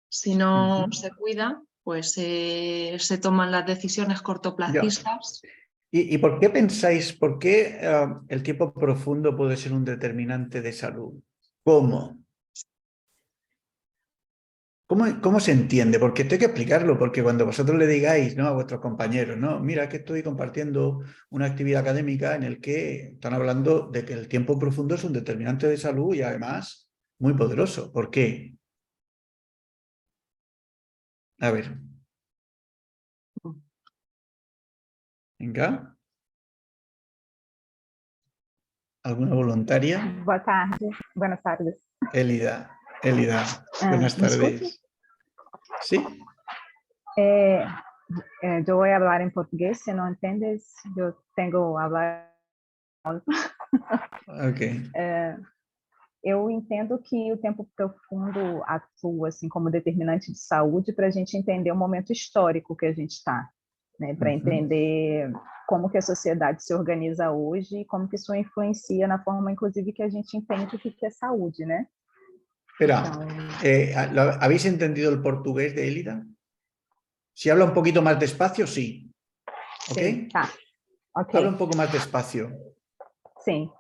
Si no se cuida, pues se toman las decisiones cortoplacistas. ¿Y por qué pensáis, por qué el tiempo profundo puede ser un determinante de salud? ¿Cómo? ¿Cómo se entiende? Porque tengo que explicarlo, porque cuando vosotros le digáis, ¿no?, a vuestros compañeros, no, mira que estoy compartiendo una actividad académica en el que están hablando de que el tiempo profundo es un determinante de salud y además muy poderoso. ¿Por qué? A ver. Venga. ¿Alguna voluntaria? Boa tarde. Buenas tardes. Elida, buenas tardes. ¿Sí? Yo voy a hablar en portugués, si no entiendes, yo tengo que hablar. Ok. Eu entendo que o tempo profundo atua assim como determinante de saúde para a gente entender o momento histórico que a gente está, né? Para entender como que a sociedade se organiza hoje e como que isso influencia na forma, inclusive, que a gente entende o que é saúde, né? Espera, ¿habéis entendido el portugués de Elida? Si habla un poquito más despacio, sí. ¿Ok? Sim, tá. Ok. Habla un poco más despacio. Sim.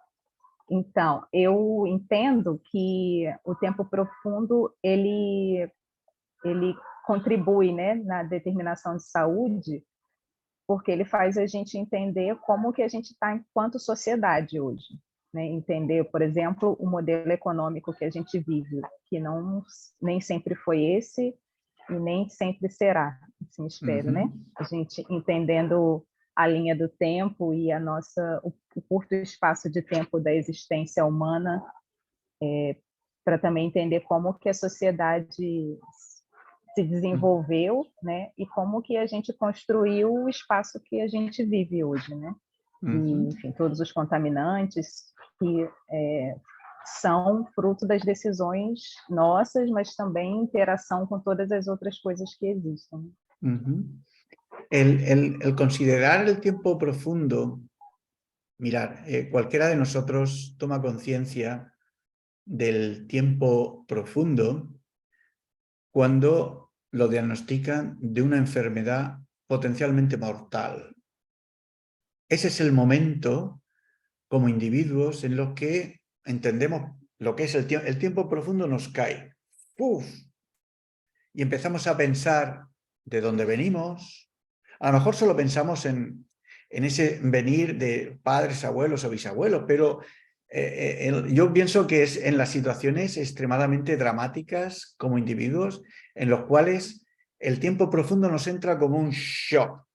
Então, eu entendo que o tempo profundo, ele contribui, né, na determinação de saúde, porque ele faz a gente entender como que a gente está enquanto sociedade hoje. Né? Entender, por exemplo, o modelo econômico que a gente vive, que nem sempre foi esse e nem sempre será, assim espero, né? A gente entendendo a linha do tempo e o curto espaço de tempo da existência humana, para também entender como que a sociedade se desenvolveu, né? E como que a gente construiu o espaço que a gente vive hoje, né? E, enfim, todos os contaminantes que são fruto das decisões nossas, mas também interação com todas as outras coisas que existem. El considerar el tiempo profundo, mirar, cualquiera de nosotros toma conciencia del tiempo profundo cuando lo diagnostican de una enfermedad potencialmente mortal. Ese es el momento, como individuos, en los que entendemos lo que es el tiempo profundo nos cae. ¡Uf! Y empezamos a pensar de dónde venimos. A lo mejor solo pensamos en ese venir de padres, abuelos o bisabuelos, pero Yo pienso que es en las situaciones extremadamente dramáticas como individuos en los cuales el tiempo profundo nos entra como un shock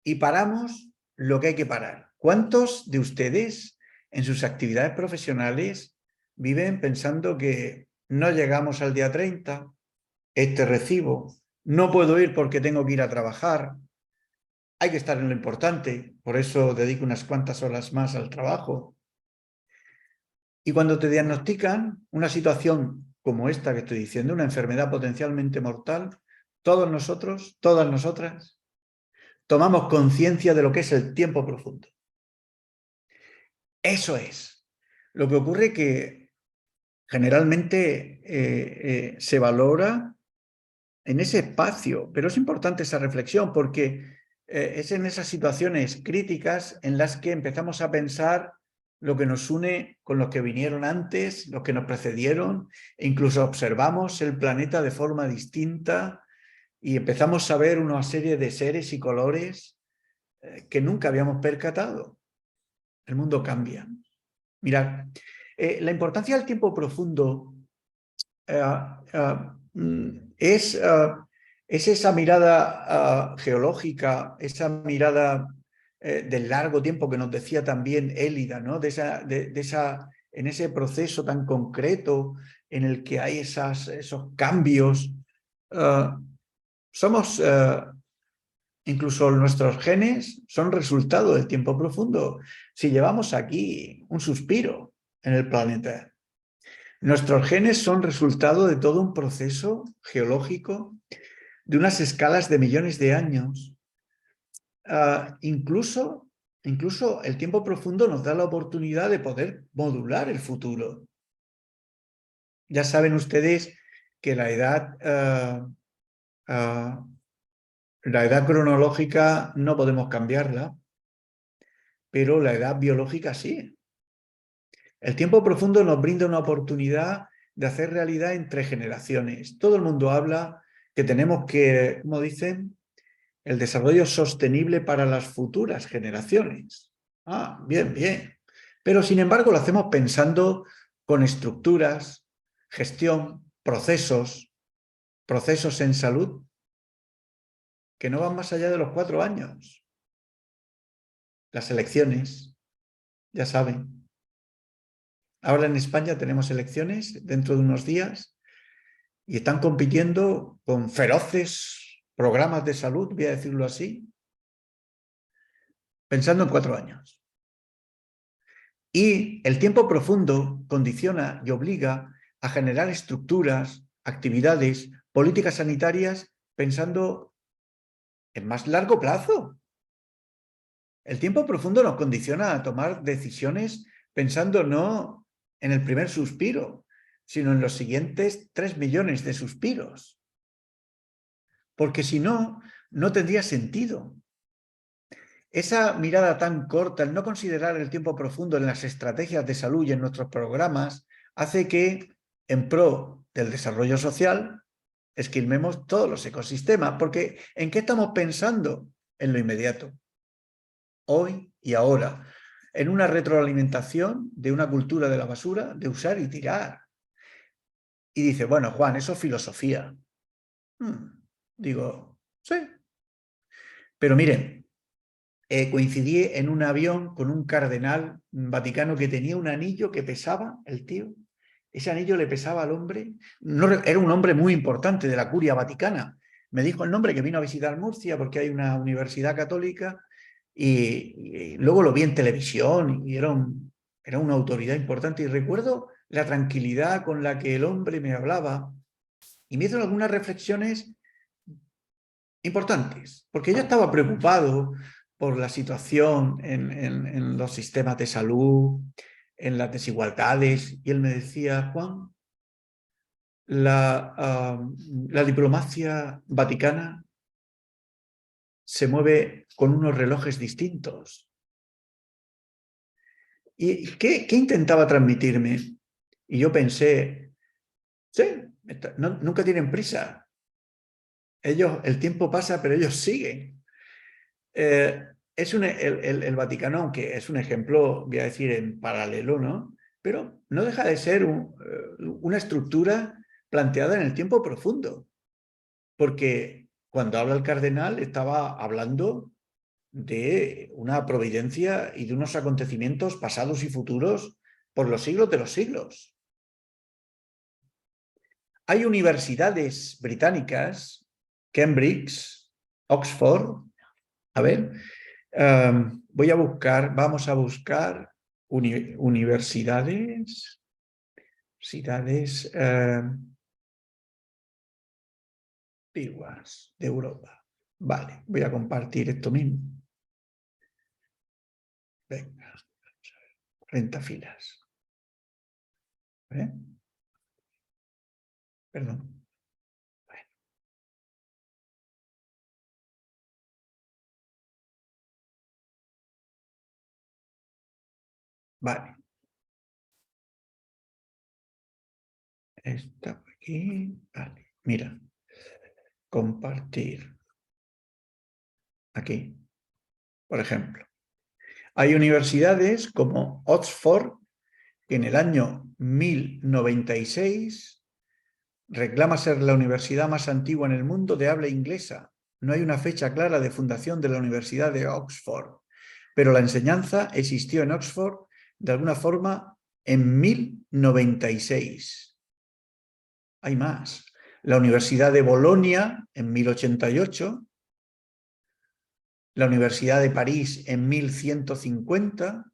y paramos lo que hay que parar. ¿Cuántos de ustedes en sus actividades profesionales viven pensando que no llegamos al día 30, este recibo, no puedo ir porque tengo que ir a trabajar, hay que estar en lo importante, por eso dedico unas cuantas horas más al trabajo? Y cuando te diagnostican una situación como esta que estoy diciendo, una enfermedad potencialmente mortal, todos nosotros, todas nosotras, tomamos conciencia de lo que es el tiempo profundo. Eso es. Lo que ocurre que generalmente se valora en ese espacio, pero es importante esa reflexión porque es en esas situaciones críticas en las que empezamos a pensar lo que nos une con los que vinieron antes, los que nos precedieron, e incluso observamos el planeta de forma distinta y empezamos a ver una serie de seres y colores que nunca habíamos percatado. El mundo cambia. Mirad, la importancia del tiempo profundo es esa mirada geológica, esa mirada del largo tiempo que nos decía también Élida, ¿no? En ese proceso tan concreto en el que hay esos cambios. Incluso nuestros genes son resultado del tiempo profundo. Si llevamos aquí un suspiro en el planeta, nuestros genes son resultado de todo un proceso geológico de unas escalas de millones de años. Incluso el tiempo profundo nos da la oportunidad de poder modular el futuro. Ya saben ustedes que la edad cronológica no podemos cambiarla, pero la edad biológica sí. El tiempo profundo nos brinda una oportunidad de hacer realidad entre generaciones. Todo el mundo habla que tenemos que, como dicen, el desarrollo sostenible para las futuras generaciones. Bien, bien. Pero sin embargo lo hacemos pensando con estructuras, gestión, procesos en salud que no van más allá de los 4 años. Las elecciones, ya saben. Ahora en España tenemos elecciones dentro de unos días y están compitiendo con feroces programas de salud, voy a decirlo así, pensando en 4 años. Y el tiempo profundo condiciona y obliga a generar estructuras, actividades, políticas sanitarias pensando en más largo plazo. El tiempo profundo nos condiciona a tomar decisiones pensando no en el primer suspiro, sino en los siguientes 3 millones de suspiros. Porque si no, no tendría sentido. Esa mirada tan corta, el no considerar el tiempo profundo en las estrategias de salud y en nuestros programas, hace que, en pro del desarrollo social, esquilmemos todos los ecosistemas. Porque ¿en qué estamos pensando? En lo inmediato. Hoy y ahora. En una retroalimentación de una cultura de la basura, de usar y tirar. Y dice, bueno, Juan, eso es filosofía. Digo, sí. Pero miren, coincidí en un avión con un cardenal vaticano que tenía un anillo que pesaba, el tío. Ese anillo le pesaba al hombre. No, era un hombre muy importante de la curia vaticana. Me dijo el nombre, que vino a visitar Murcia porque hay una universidad católica. Y luego lo vi en televisión y era una autoridad importante. Y recuerdo la tranquilidad con la que el hombre me hablaba y me hizo algunas reflexiones importantes, porque yo estaba preocupado por la situación en los sistemas de salud, en las desigualdades, y él me decía, Juan, la diplomacia vaticana se mueve con unos relojes distintos. ¿Y qué intentaba transmitirme? Y yo pensé, sí, nunca tienen prisa. El tiempo pasa, pero ellos siguen. el Vaticano, aunque es un ejemplo, voy a decir, en paralelo, ¿no? Pero no deja de ser una estructura planteada en el tiempo profundo. Porque cuando habla el cardenal estaba hablando de una providencia y de unos acontecimientos pasados y futuros por los siglos de los siglos. Hay universidades británicas, Cambridge, Oxford, a ver, vamos a buscar universidades antiguas de Europa. Vale, voy a compartir esto mismo. Venga, 40 filas. Perdón. Bueno. Vale. Está aquí. Vale. Mira. Compartir. Aquí. Por ejemplo. Hay universidades como Oxford, que en el año 1096 reclama ser la universidad más antigua en el mundo de habla inglesa. No hay una fecha clara de fundación de la Universidad de Oxford, pero la enseñanza existió en Oxford de alguna forma en 1096. Hay más. La Universidad de Bolonia en 1088, la Universidad de París en 1150,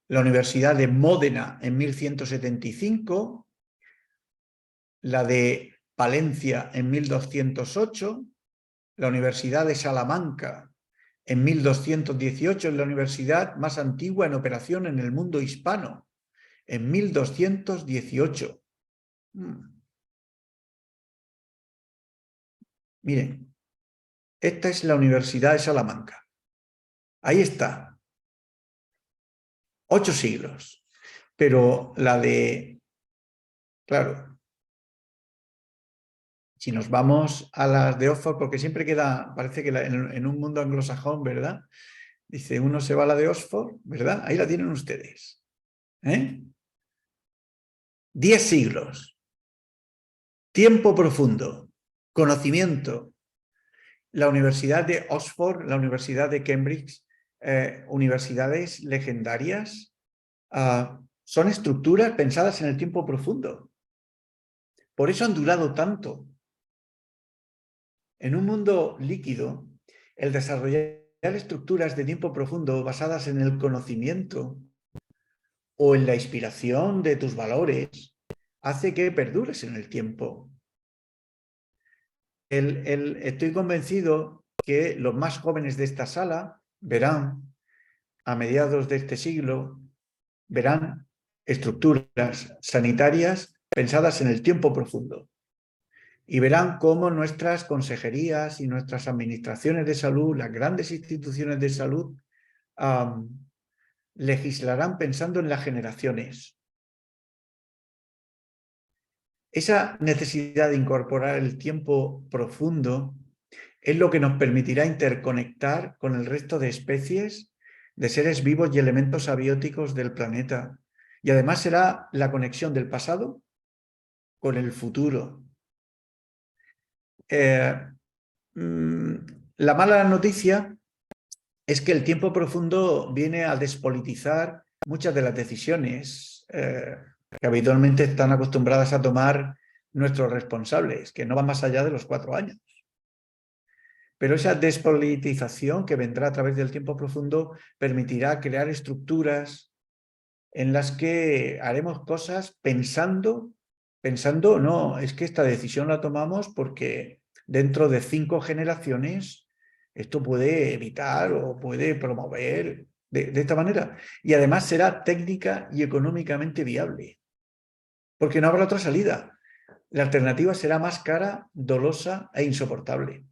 la Universidad de Módena en 1175, la de Palencia en 1208, la Universidad de Salamanca en 1218, es la universidad más antigua en operación en el mundo hispano, en 1218. Miren, esta es la Universidad de Salamanca. Ahí está. 8 siglos. Pero la de... Claro. Si nos vamos a las de Oxford, porque siempre queda, parece que en un mundo anglosajón, ¿verdad? Dice, uno se va a la de Oxford, ¿verdad? Ahí la tienen ustedes. 10 siglos. Tiempo profundo. Conocimiento. La Universidad de Oxford, la Universidad de Cambridge, universidades legendarias, son estructuras pensadas en el tiempo profundo. Por eso han durado tanto. En un mundo líquido, el desarrollar estructuras de tiempo profundo basadas en el conocimiento o en la inspiración de tus valores hace que perdures en el tiempo. Estoy convencido que los más jóvenes de esta sala verán, a mediados de este siglo, verán estructuras sanitarias pensadas en el tiempo profundo. Y verán cómo nuestras consejerías y nuestras administraciones de salud, las grandes instituciones de salud, legislarán pensando en las generaciones. Esa necesidad de incorporar el tiempo profundo es lo que nos permitirá interconectar con el resto de especies, de seres vivos y elementos abióticos del planeta. Y además será la conexión del pasado con el futuro. La mala noticia es que el tiempo profundo viene a despolitizar muchas de las decisiones que habitualmente están acostumbradas a tomar nuestros responsables, que no van más allá de los 4 años. Pero esa despolitización que vendrá a través del tiempo profundo permitirá crear estructuras en las que haremos cosas pensando, no, es que esta decisión la tomamos porque dentro de 5 generaciones esto puede evitar o puede promover de esta manera. Y además será técnica y económicamente viable, porque no habrá otra salida. La alternativa será más cara, dolosa e insoportable.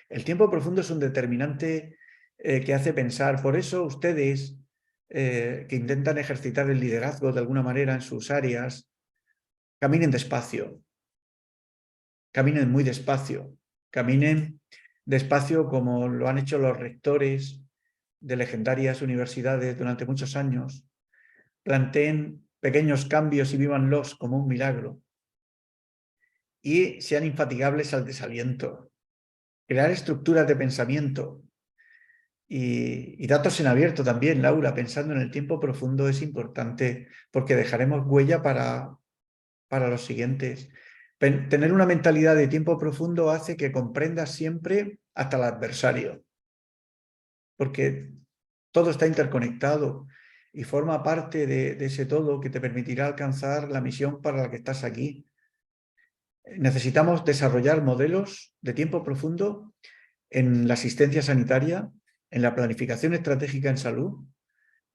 El tiempo profundo es un determinante que hace pensar. Por eso ustedes que intentan ejercitar el liderazgo de alguna manera en sus áreas, caminen despacio, caminen muy despacio, caminen despacio, como lo han hecho los rectores de legendarias universidades durante muchos años, planteen pequeños cambios y vívanlos como un milagro. Y sean infatigables al desaliento. Crear estructuras de pensamiento y datos en abierto también, Laura, pensando en el tiempo profundo es importante porque dejaremos huella para los siguientes. Tener una mentalidad de tiempo profundo hace que comprendas siempre hasta el adversario, porque todo está interconectado y forma parte de ese todo que te permitirá alcanzar la misión para la que estás aquí. Necesitamos desarrollar modelos de tiempo profundo en la asistencia sanitaria, en la planificación estratégica en salud,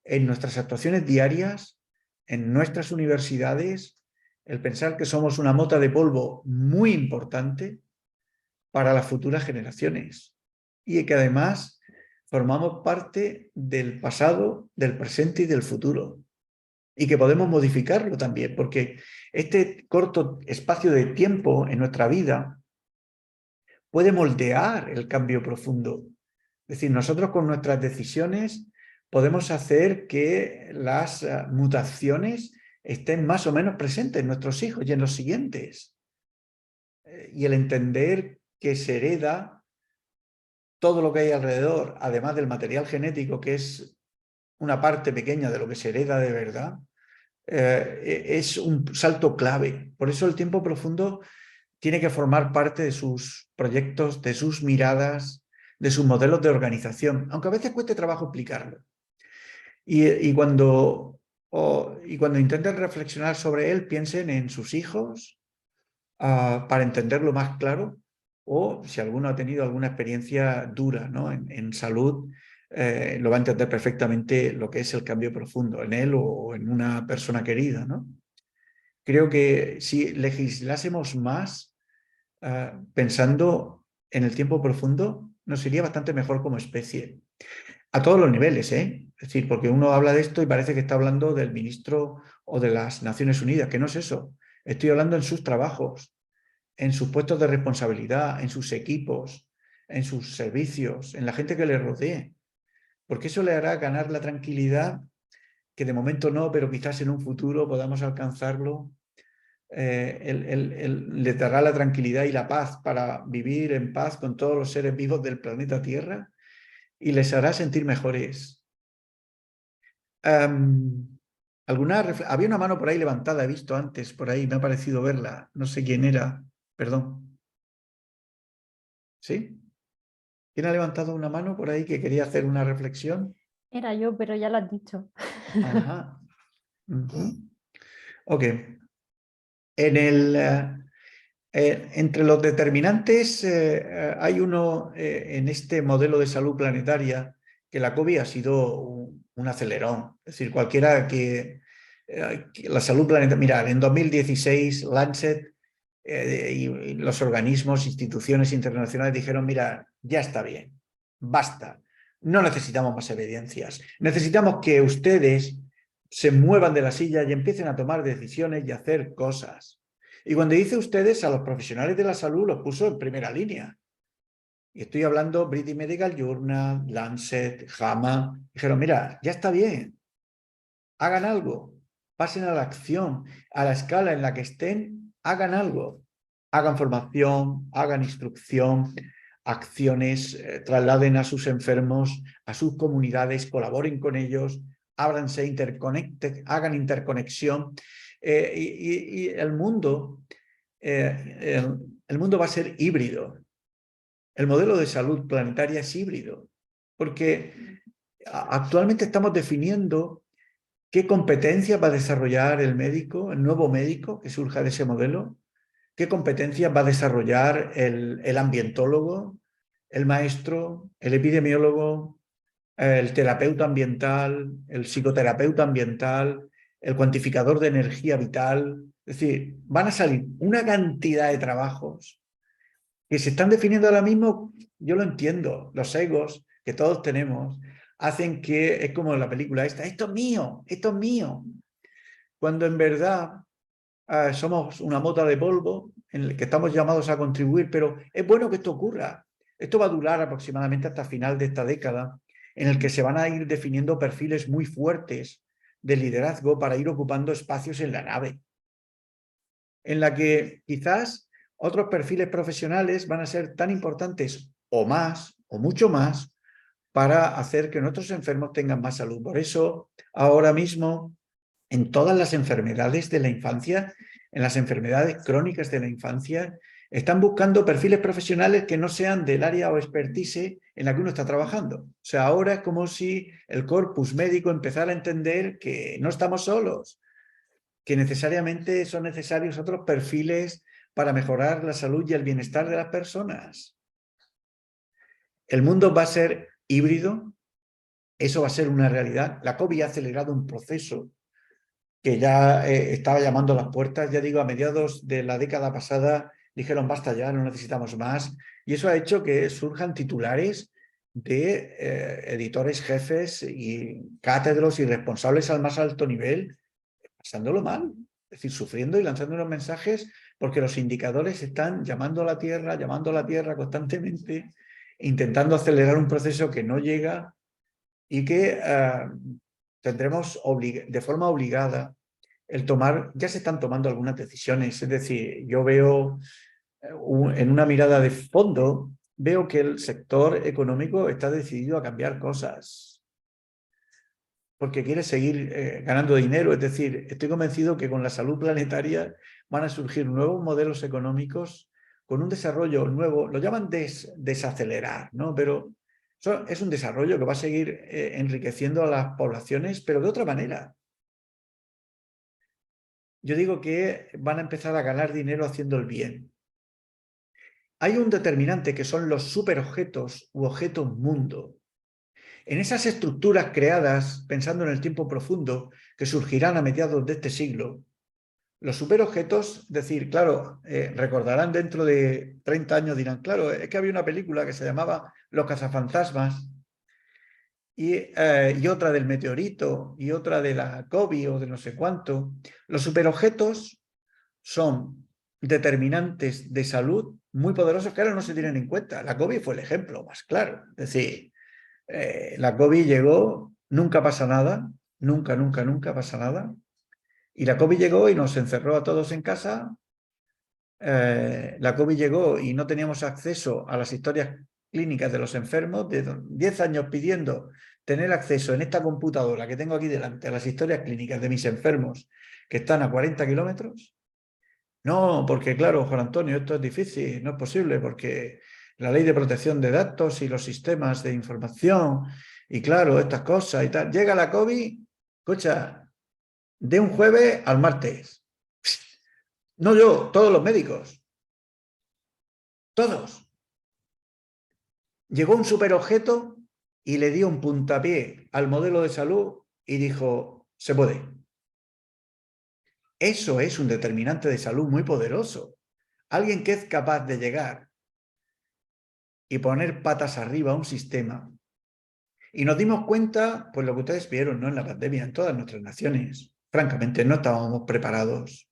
en nuestras actuaciones diarias, en nuestras universidades, el pensar que somos una mota de polvo muy importante para las futuras generaciones y que además formamos parte del pasado, del presente y del futuro y que podemos modificarlo también, porque este corto espacio de tiempo en nuestra vida puede moldear el cambio profundo. Es decir, nosotros con nuestras decisiones podemos hacer que las mutaciones estén más o menos presentes en nuestros hijos y en los siguientes. Y el entender que se hereda todo lo que hay alrededor, además del material genético, que es una parte pequeña de lo que se hereda de verdad, es un salto clave. Por eso el tiempo profundo tiene que formar parte de sus proyectos, de sus miradas, de sus modelos de organización, aunque a veces cueste trabajo explicarlo. Y cuando intenten reflexionar sobre él, piensen en sus hijos para entenderlo más claro, o si alguno ha tenido alguna experiencia dura, ¿no? en salud, lo va a entender perfectamente lo que es el cambio profundo en él o en una persona querida, ¿no? Creo que si legislásemos más pensando en el tiempo profundo, nos iría bastante mejor como especie. A todos los niveles, ¿eh? Es decir, porque uno habla de esto y parece que está hablando del ministro o de las Naciones Unidas, que no es eso. Estoy hablando en sus trabajos, en sus puestos de responsabilidad, en sus equipos, en sus servicios, en la gente que le rodee. Porque eso le hará ganar la tranquilidad, que de momento no, pero quizás en un futuro podamos alcanzarlo. Les dará la tranquilidad y la paz para vivir en paz con todos los seres vivos del planeta Tierra y les hará sentir mejores. Había una mano por ahí levantada, he visto antes por ahí, me ha parecido verla, no sé quién era, perdón. ¿Sí? ¿Quién ha levantado una mano por ahí que quería hacer una reflexión? Era yo, pero ya lo has dicho. Ajá. Ok. Entre los determinantes hay uno en este modelo de salud planetaria que la COVID ha sido un acelerón. Es decir, cualquiera que la salud planetaria... Mirad, en 2016 Lancet y los organismos, instituciones internacionales dijeron, mira, ya está bien, basta, no necesitamos más evidencias. Necesitamos que ustedes se muevan de la silla y empiecen a tomar decisiones y a hacer cosas. Y cuando dice ustedes, a los profesionales de la salud los puso en primera línea. Y estoy hablando British Medical Journal, Lancet, JAMA. Dijeron, mira, ya está bien. Hagan algo. Pasen a la acción. A la escala en la que estén, hagan algo. Hagan formación, hagan instrucción, acciones, trasladen a sus enfermos, a sus comunidades, colaboren con ellos, ábranse, hagan interconexión. Y el mundo va a ser híbrido. El modelo de salud planetaria es híbrido, porque actualmente estamos definiendo qué competencias va a desarrollar el médico, el nuevo médico que surja de ese modelo, qué competencias va a desarrollar el ambientólogo, el maestro, el epidemiólogo, el terapeuta ambiental, el psicoterapeuta ambiental, el cuantificador de energía vital. Es decir, van a salir una cantidad de trabajos que se están definiendo ahora mismo. Yo lo entiendo, los egos que todos tenemos hacen que, es como en la película esta, esto es mío, cuando en verdad somos una mota de polvo en el que estamos llamados a contribuir, pero es bueno que esto ocurra. Esto va a durar aproximadamente hasta final de esta década, en el que se van a ir definiendo perfiles muy fuertes de liderazgo para ir ocupando espacios en la nave, en la que quizás otros perfiles profesionales van a ser tan importantes o más, o mucho más, para hacer que nuestros enfermos tengan más salud. Por eso, ahora mismo, en todas las enfermedades de la infancia, en las enfermedades crónicas de la infancia, están buscando perfiles profesionales que no sean del área o expertise en la que uno está trabajando. O sea, ahora es como si el corpus médico empezara a entender que no estamos solos, que necesariamente son necesarios otros perfiles para mejorar la salud y el bienestar de las personas. El mundo va a ser híbrido, eso va a ser una realidad. La COVID ha acelerado un proceso que ya estaba llamando a las puertas. Ya digo, a mediados de la década pasada dijeron basta ya, no necesitamos más. Y eso ha hecho que surjan titulares de editores jefes y cátedros y responsables al más alto nivel, pasándolo mal, es decir, sufriendo y lanzando unos mensajes porque los indicadores están llamando a la Tierra constantemente, intentando acelerar un proceso que no llega y que tendremos de forma obligada el tomar, ya se están tomando algunas decisiones, es decir, yo veo en una mirada de fondo, veo que el sector económico está decidido a cambiar cosas, porque quiere seguir ganando dinero, es decir, estoy convencido que con la salud planetaria van a surgir nuevos modelos económicos con un desarrollo nuevo, lo llaman desacelerar, ¿no? Pero es un desarrollo que va a seguir enriqueciendo a las poblaciones, pero de otra manera. Yo digo que van a empezar a ganar dinero haciendo el bien. Hay un determinante que son los superobjetos u objetos mundo. En esas estructuras creadas, pensando en el tiempo profundo, que surgirán a mediados de este siglo, los superobjetos, es decir, claro, recordarán dentro de 30 años, dirán, claro, es que había una película que se llamaba Los cazafantasmas, y otra del meteorito, y otra de la COVID o de no sé cuánto. Los superobjetos son determinantes de salud muy poderosos que ahora no se tienen en cuenta. La COVID fue el ejemplo más claro. Es decir, la COVID llegó, nunca pasa nada, nunca pasa nada. Y la COVID llegó y nos encerró a todos en casa. La COVID llegó y no teníamos acceso a las historias clínicas de los enfermos, de 10 años pidiendo tener acceso en esta computadora que tengo aquí delante a las historias clínicas de mis enfermos que están a 40 kilómetros. No, porque claro, Juan Antonio, esto es difícil, no es posible, porque la ley de protección de datos y los sistemas de información, y claro, estas cosas y tal. Llega la COVID, escucha, de un jueves al martes. No yo, todos los médicos. Todos. Llegó un superobjeto y le dio un puntapié al modelo de salud y dijo, se puede. Eso es un determinante de salud muy poderoso. Alguien que es capaz de llegar y poner patas arriba a un sistema. Y nos dimos cuenta, pues lo que ustedes vieron, ¿no? En la pandemia, en todas nuestras naciones. Francamente, no estábamos preparados.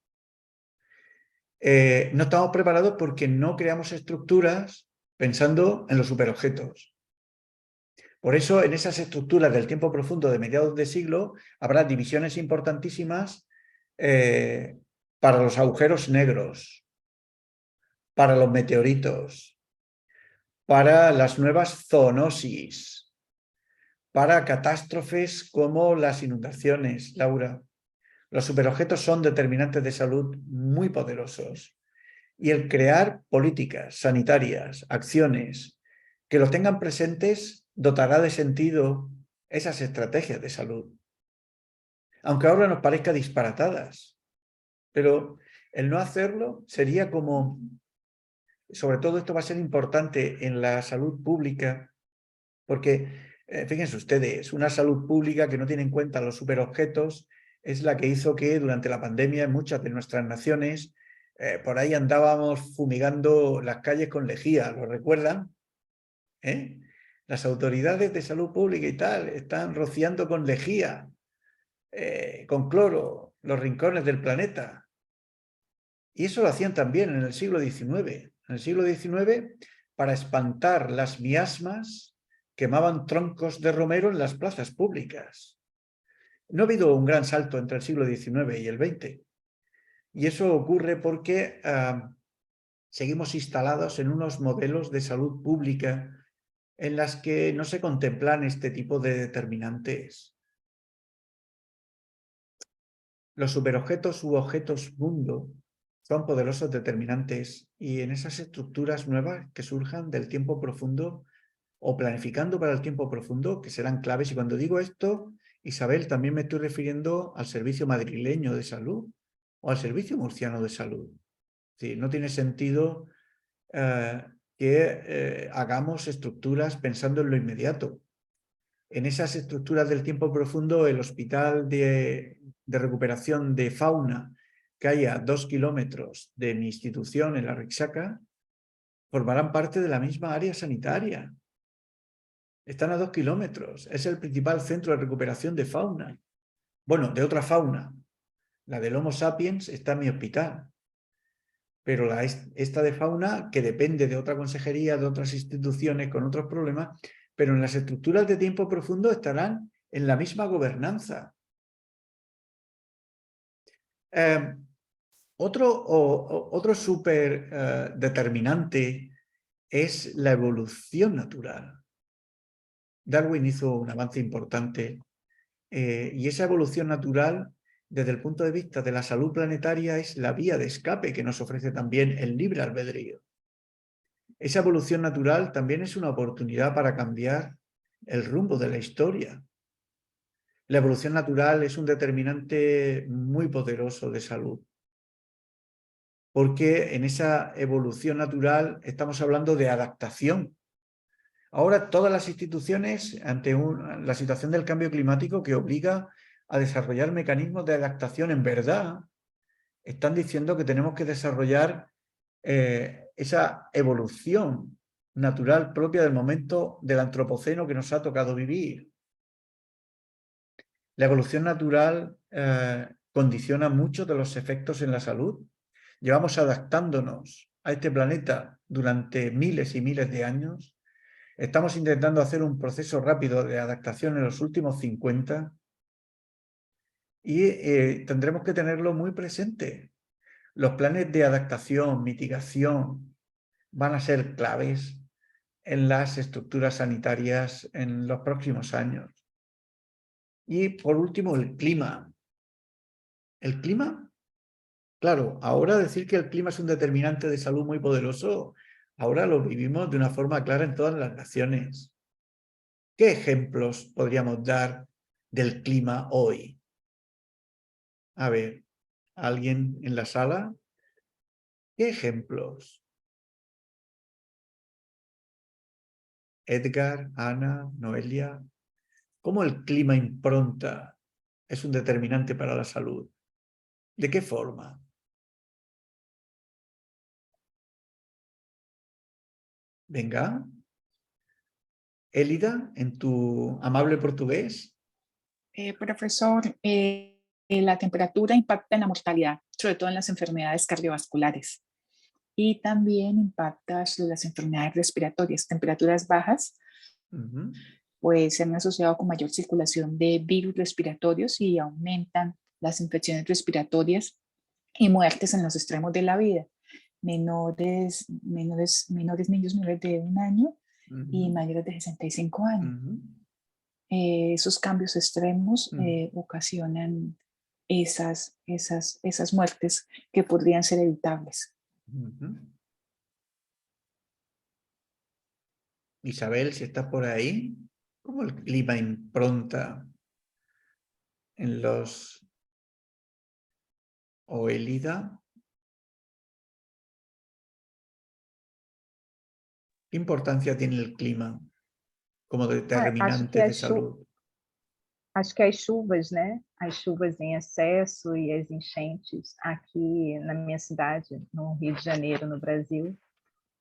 No estábamos preparados porque no creamos estructuras pensando en los superobjetos. Por eso, en esas estructuras del tiempo profundo de mediados de siglo, habrá divisiones importantísimas para los agujeros negros, para los meteoritos, para las nuevas zoonosis, para catástrofes como las inundaciones, Laura. Los superobjetos son determinantes de salud muy poderosos. Y el crear políticas sanitarias, acciones, que lo tengan presentes, dotará de sentido esas estrategias de salud. Aunque ahora nos parezca disparatadas, pero el no hacerlo sería como, sobre todo esto va a ser importante en la salud pública, porque fíjense ustedes, una salud pública que no tiene en cuenta los superobjetos es la que hizo que durante la pandemia en muchas de nuestras naciones por ahí andábamos fumigando las calles con lejía, ¿lo recuerdan? Las autoridades de salud pública y tal están rociando con lejía, con cloro, los rincones del planeta. Y eso lo hacían también en el siglo XIX. En el siglo XIX, para espantar las miasmas, quemaban troncos de romero en las plazas públicas. No ha habido un gran salto entre el siglo XIX y el XX. Y eso ocurre porque seguimos instalados en unos modelos de salud pública en las que no se contemplan este tipo de determinantes. Los superobjetos u objetos mundo son poderosos determinantes y en esas estructuras nuevas que surjan del tiempo profundo o planificando para el tiempo profundo, que serán claves. Y cuando digo esto, Isabel, también me estoy refiriendo al servicio madrileño de salud o al servicio murciano de salud. Sí, no tiene sentido que hagamos estructuras pensando en lo inmediato. En esas estructuras del tiempo profundo, el hospital de recuperación de fauna que hay a 2 kilómetros de mi institución en la Rixaca formarán parte de la misma área sanitaria. Están a 2 kilómetros. Es el principal centro de recuperación de fauna. Bueno, de otra fauna. La del Homo sapiens está en mi hospital. Pero esta de fauna, que depende de otra consejería, de otras instituciones con otros problemas, pero en las estructuras de tiempo profundo estarán en la misma gobernanza. Otro súper determinante es la evolución natural. Darwin hizo un avance importante y esa evolución natural, desde el punto de vista de la salud planetaria, es la vía de escape que nos ofrece también el libre albedrío. Esa evolución natural también es una oportunidad para cambiar el rumbo de la historia. La evolución natural es un determinante muy poderoso de salud, porque en esa evolución natural estamos hablando de adaptación. Ahora todas las instituciones, ante la situación del cambio climático que obliga a desarrollar mecanismos de adaptación, en verdad, están diciendo que tenemos que desarrollar esa evolución natural propia del momento del antropoceno que nos ha tocado vivir. La evolución natural condiciona muchos de los efectos en la salud. Llevamos adaptándonos a este planeta durante miles y miles de años. Estamos intentando hacer un proceso rápido de adaptación en los últimos 50 y tendremos que tenerlo muy presente. Los planes de adaptación, mitigación, van a ser claves en las estructuras sanitarias en los próximos años. Y por último, el clima. ¿El clima? Claro, ahora decir que el clima es un determinante de salud muy poderoso, ahora lo vivimos de una forma clara en todas las naciones. ¿Qué ejemplos podríamos dar del clima hoy? A ver, ¿alguien en la sala? ¿Qué ejemplos? Edgar, Ana, Noelia. ¿Cómo el clima impronta es un determinante para la salud? ¿De qué forma? Venga. Élida, en tu amable portugués. Profesor, la temperatura impacta en la mortalidad, sobre todo en las enfermedades cardiovasculares. Y también impacta sobre las enfermedades respiratorias. Temperaturas bajas pues se han asociado con mayor circulación de virus respiratorios y aumentan las infecciones respiratorias y muertes en los extremos de la vida. Menores niños menores de 1 año y mayores de 65 años. Esos cambios extremos ocasionan esas muertes que podrían ser evitables. Isabel, si estás por ahí, ¿cómo el clima impronta en los... o Elida? ¿Qué importancia tiene el clima como determinante de salud? Acho que as chuvas, né? As chuvas em excesso e as enchentes aqui na minha cidade, no Rio de Janeiro, no Brasil,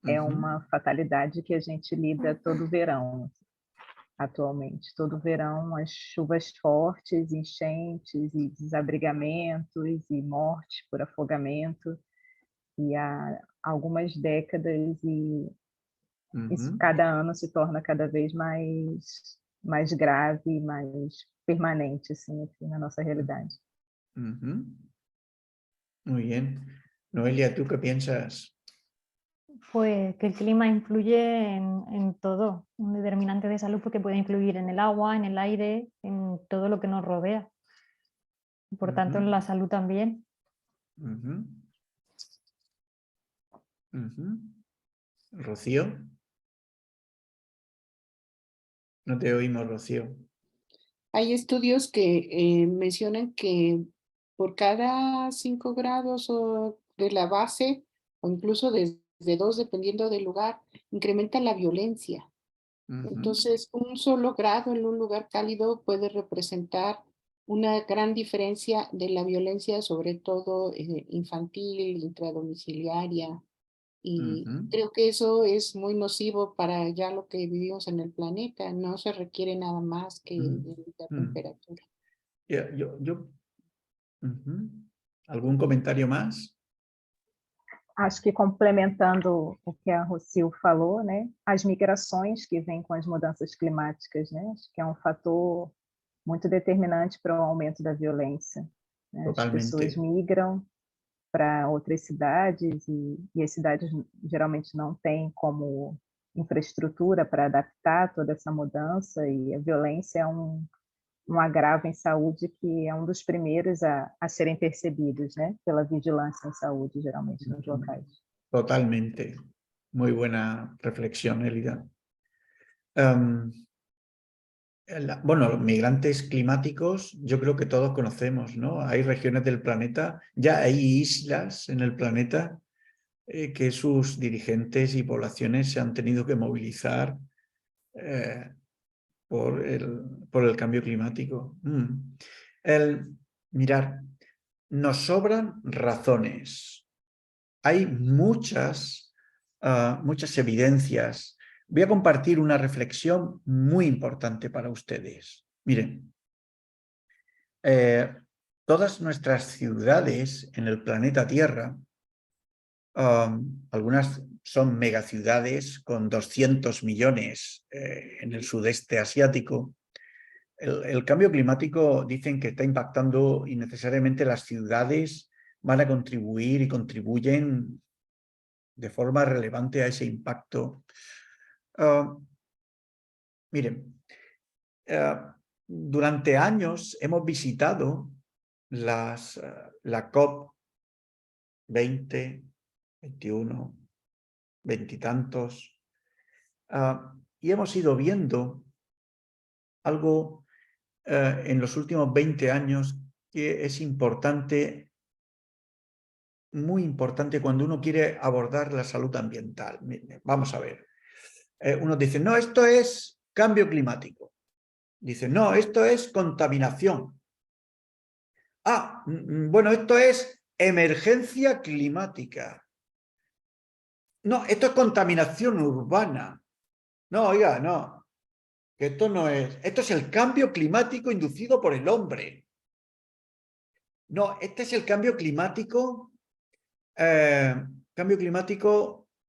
é uma fatalidade que a gente lida todo verão, atualmente. Todo verão, as chuvas fortes, enchentes e desabrigamentos e morte por afogamento. E há algumas décadas e isso cada ano se torna cada vez mais grave, mais permanente, assim, na nossa realidade. Muy bien. Noelia, ¿tú qué piensas? Pues que el clima influye en todo, un determinante de salud porque puede influir en el agua, en el aire, en todo lo que nos rodea. Por tanto, en la salud también. Rocío. No te oímos, Rocío. Hay estudios que mencionan que por cada 5 grados o de la base, o incluso desde 2, dependiendo del lugar, incrementa la violencia. Entonces, un solo grado en un lugar cálido puede representar una gran diferencia de la violencia, sobre todo infantil, intradomiciliaria. Y creo que eso es muy nocivo para ya lo que vivimos en el planeta. No se requiere nada más que la temperatura. ¿Algún comentario más? Acho que complementando o que a Rocio falou, né, as migrações que vêm com as mudanças climáticas, né, acho que é um fator muito determinante para o aumento da violência. Né? As pessoas migram para outras cidades e as cidades geralmente não têm como infraestrutura para adaptar toda essa mudança e a violência é um agravo em saúde que é um dos primeiros a serem percebidos, né, pela vigilância em saúde, geralmente, nos locais. Totalmente. Muy buena reflexión, Elida. Bueno, los migrantes climáticos yo creo que todos conocemos, ¿no? Hay regiones del planeta, ya hay islas en el planeta que sus dirigentes y poblaciones se han tenido que movilizar por el cambio climático. Mirar, nos sobran razones. Hay muchas evidencias. Voy a compartir una reflexión muy importante para ustedes. Miren, todas nuestras ciudades en el planeta Tierra, algunas son megaciudades con 200 millones en el sudeste asiático. El cambio climático dicen que está impactando y necesariamente las ciudades van a contribuir y contribuyen de forma relevante a ese impacto. Miren, durante años hemos visitado la COP 20, 21, 20 y tantos, y hemos ido viendo algo en los últimos 20 años que es importante, muy importante cuando uno quiere abordar la salud ambiental. Vamos a ver. Uno dice, no, esto es cambio climático. Dice, no, esto es contaminación. Ah, bueno, esto es emergencia climática. No, esto es contaminación urbana. No, oiga, no. Esto no es. Esto es el cambio climático inducido por el hombre. No, este es el cambio climático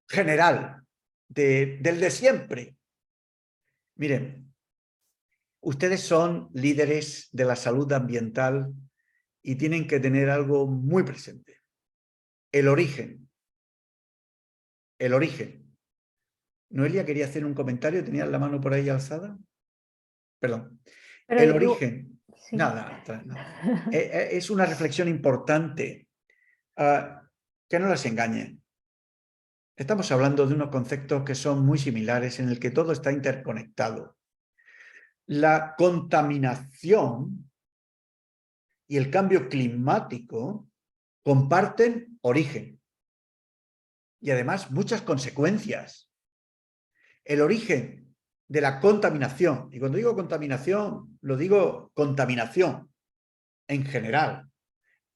general, del de siempre. Miren, ustedes son líderes de la salud ambiental y tienen que tener algo muy presente. El origen. El origen. Noelia quería hacer un comentario, ¿tenía la mano por ahí alzada? Perdón. Pero el origen. Sí. Nada. Es una reflexión importante. Que no las engañen. Estamos hablando de unos conceptos que son muy similares, en el que todo está interconectado. La contaminación y el cambio climático comparten origen y además muchas consecuencias. El origen de la contaminación, y cuando digo contaminación, lo digo contaminación en general,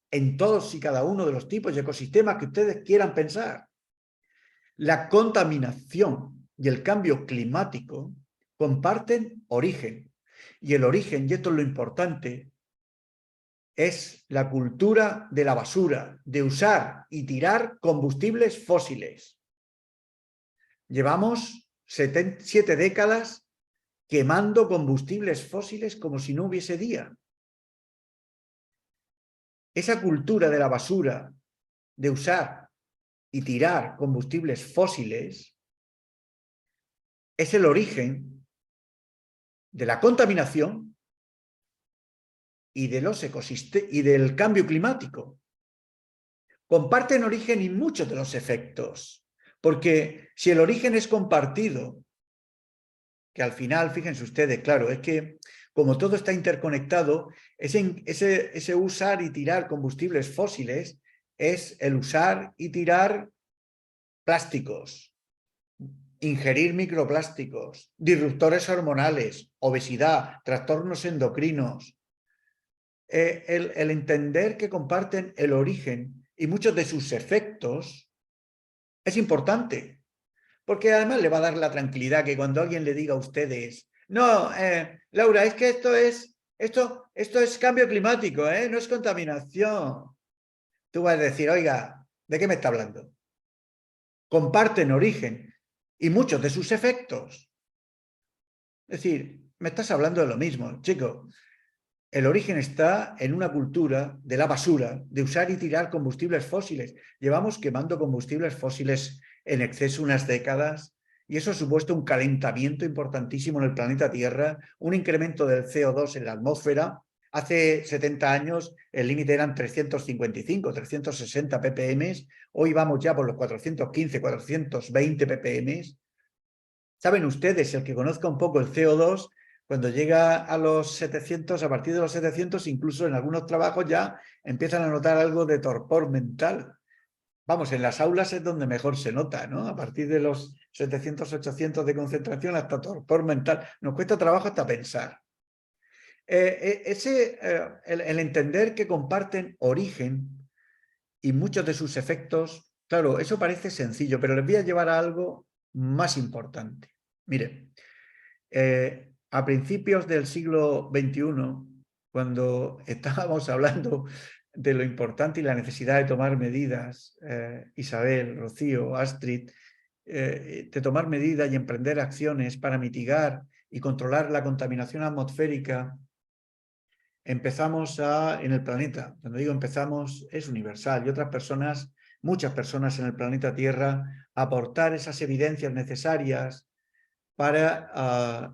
en todos y cada uno de los tipos de ecosistemas que ustedes quieran pensar. La contaminación y el cambio climático comparten origen. Y el origen, y esto es lo importante, es la cultura de la basura, de usar y tirar combustibles fósiles. Llevamos 7 décadas quemando combustibles fósiles como si no hubiese día. Esa cultura de la basura, de usar y tirar combustibles fósiles, es el origen de la contaminación y de los y del cambio climático. Comparten origen y muchos de los efectos, porque si el origen es compartido, que al final, fíjense ustedes, claro, es que como todo está interconectado, ese usar y tirar combustibles fósiles es el usar y tirar plásticos, ingerir microplásticos, disruptores hormonales, obesidad, trastornos endocrinos. El entender que comparten el origen y muchos de sus efectos es importante, porque además le va a dar la tranquilidad que cuando alguien le diga a ustedes, no, Laura, es que esto es cambio climático, no es contaminación. Tú vas a decir, oiga, ¿de qué me está hablando? Comparten origen y muchos de sus efectos. Es decir, me estás hablando de lo mismo, chico. El origen está en una cultura de la basura, de usar y tirar combustibles fósiles. Llevamos quemando combustibles fósiles en exceso unas décadas y eso ha supuesto un calentamiento importantísimo en el planeta Tierra, un incremento del CO2 en la atmósfera. Hace 70 años el límite eran 355, 360 ppm. Hoy vamos ya por los 415, 420 ppm. ¿Saben ustedes, el que conozca un poco el CO2, cuando llega a los 700, a partir de los 700, incluso en algunos trabajos ya empiezan a notar algo de torpor mental? Vamos, en las aulas es donde mejor se nota, ¿no? A partir de los 700, 800 de concentración hasta torpor mental. Nos cuesta trabajo hasta pensar. El entender que comparten origen y muchos de sus efectos, claro, eso parece sencillo, pero les voy a llevar a algo más importante. Miren, a principios del siglo XXI, cuando estábamos hablando de lo importante y la necesidad de tomar medidas, Isabel, Rocío, Astrid, de tomar medidas y emprender acciones para mitigar y controlar la contaminación atmosférica, empezamos en el planeta, cuando digo empezamos es universal, y otras personas, muchas personas en el planeta Tierra, aportar esas evidencias necesarias para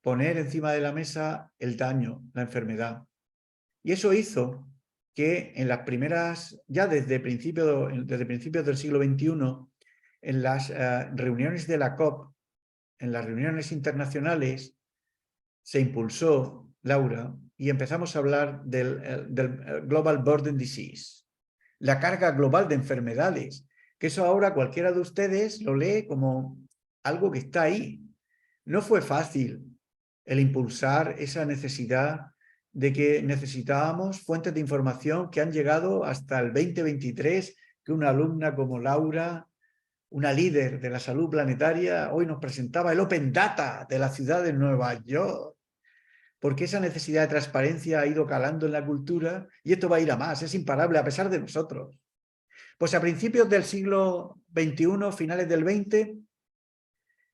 poner encima de la mesa el daño, la enfermedad. Y eso hizo que en las primeras, ya desde principios del siglo XXI, en las reuniones de la COP, en las reuniones internacionales, se impulsó, Laura, y empezamos a hablar del Global Burden Disease, la carga global de enfermedades, que eso ahora cualquiera de ustedes lo lee como algo que está ahí. No fue fácil el impulsar esa necesidad de que necesitábamos fuentes de información que han llegado hasta el 2023, que una alumna como Laura, una líder de la salud planetaria, hoy nos presentaba el Open Data de la ciudad de Nueva York, porque esa necesidad de transparencia ha ido calando en la cultura y esto va a ir a más, es imparable a pesar de nosotros. Pues a principios del siglo XXI, finales del XX,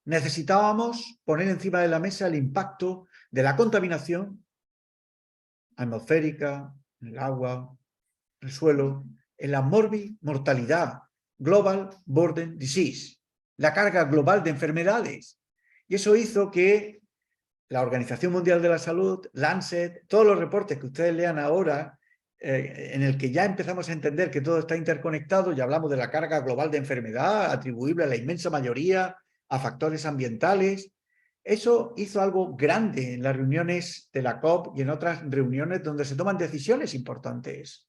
necesitábamos poner encima de la mesa el impacto de la contaminación atmosférica, en el agua, en el suelo, en la mortalidad, Global Burden Disease, la carga global de enfermedades. Y eso hizo que la Organización Mundial de la Salud, Lancet, todos los reportes que ustedes lean ahora, en el que ya empezamos a entender que todo está interconectado, ya hablamos de la carga global de enfermedad, atribuible a la inmensa mayoría a factores ambientales. Eso hizo algo grande en las reuniones de la COP y en otras reuniones donde se toman decisiones importantes.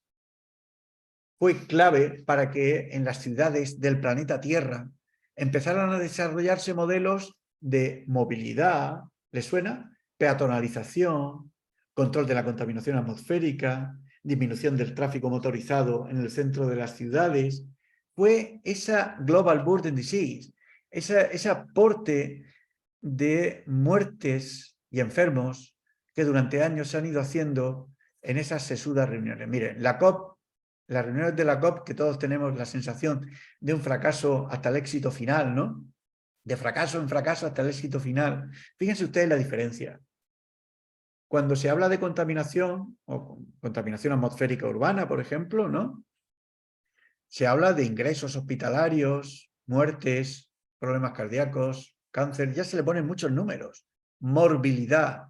Fue clave para que en las ciudades del planeta Tierra empezaran a desarrollarse modelos de movilidad, ¿les suena? Peatonalización, control de la contaminación atmosférica, disminución del tráfico motorizado en el centro de las ciudades. Fue esa Global Burden Disease, ese aporte de muertes y enfermos que durante años se han ido haciendo en esas sesudas reuniones. Miren, la COP, las reuniones de la COP, que todos tenemos la sensación de un fracaso hasta el éxito final, ¿no? de fracaso en fracaso hasta el éxito final. Fíjense ustedes la diferencia. Cuando se habla de contaminación, o contaminación atmosférica urbana, por ejemplo, ¿no? Se habla de ingresos hospitalarios, muertes, problemas cardíacos, cáncer, ya se le ponen muchos números. Morbilidad,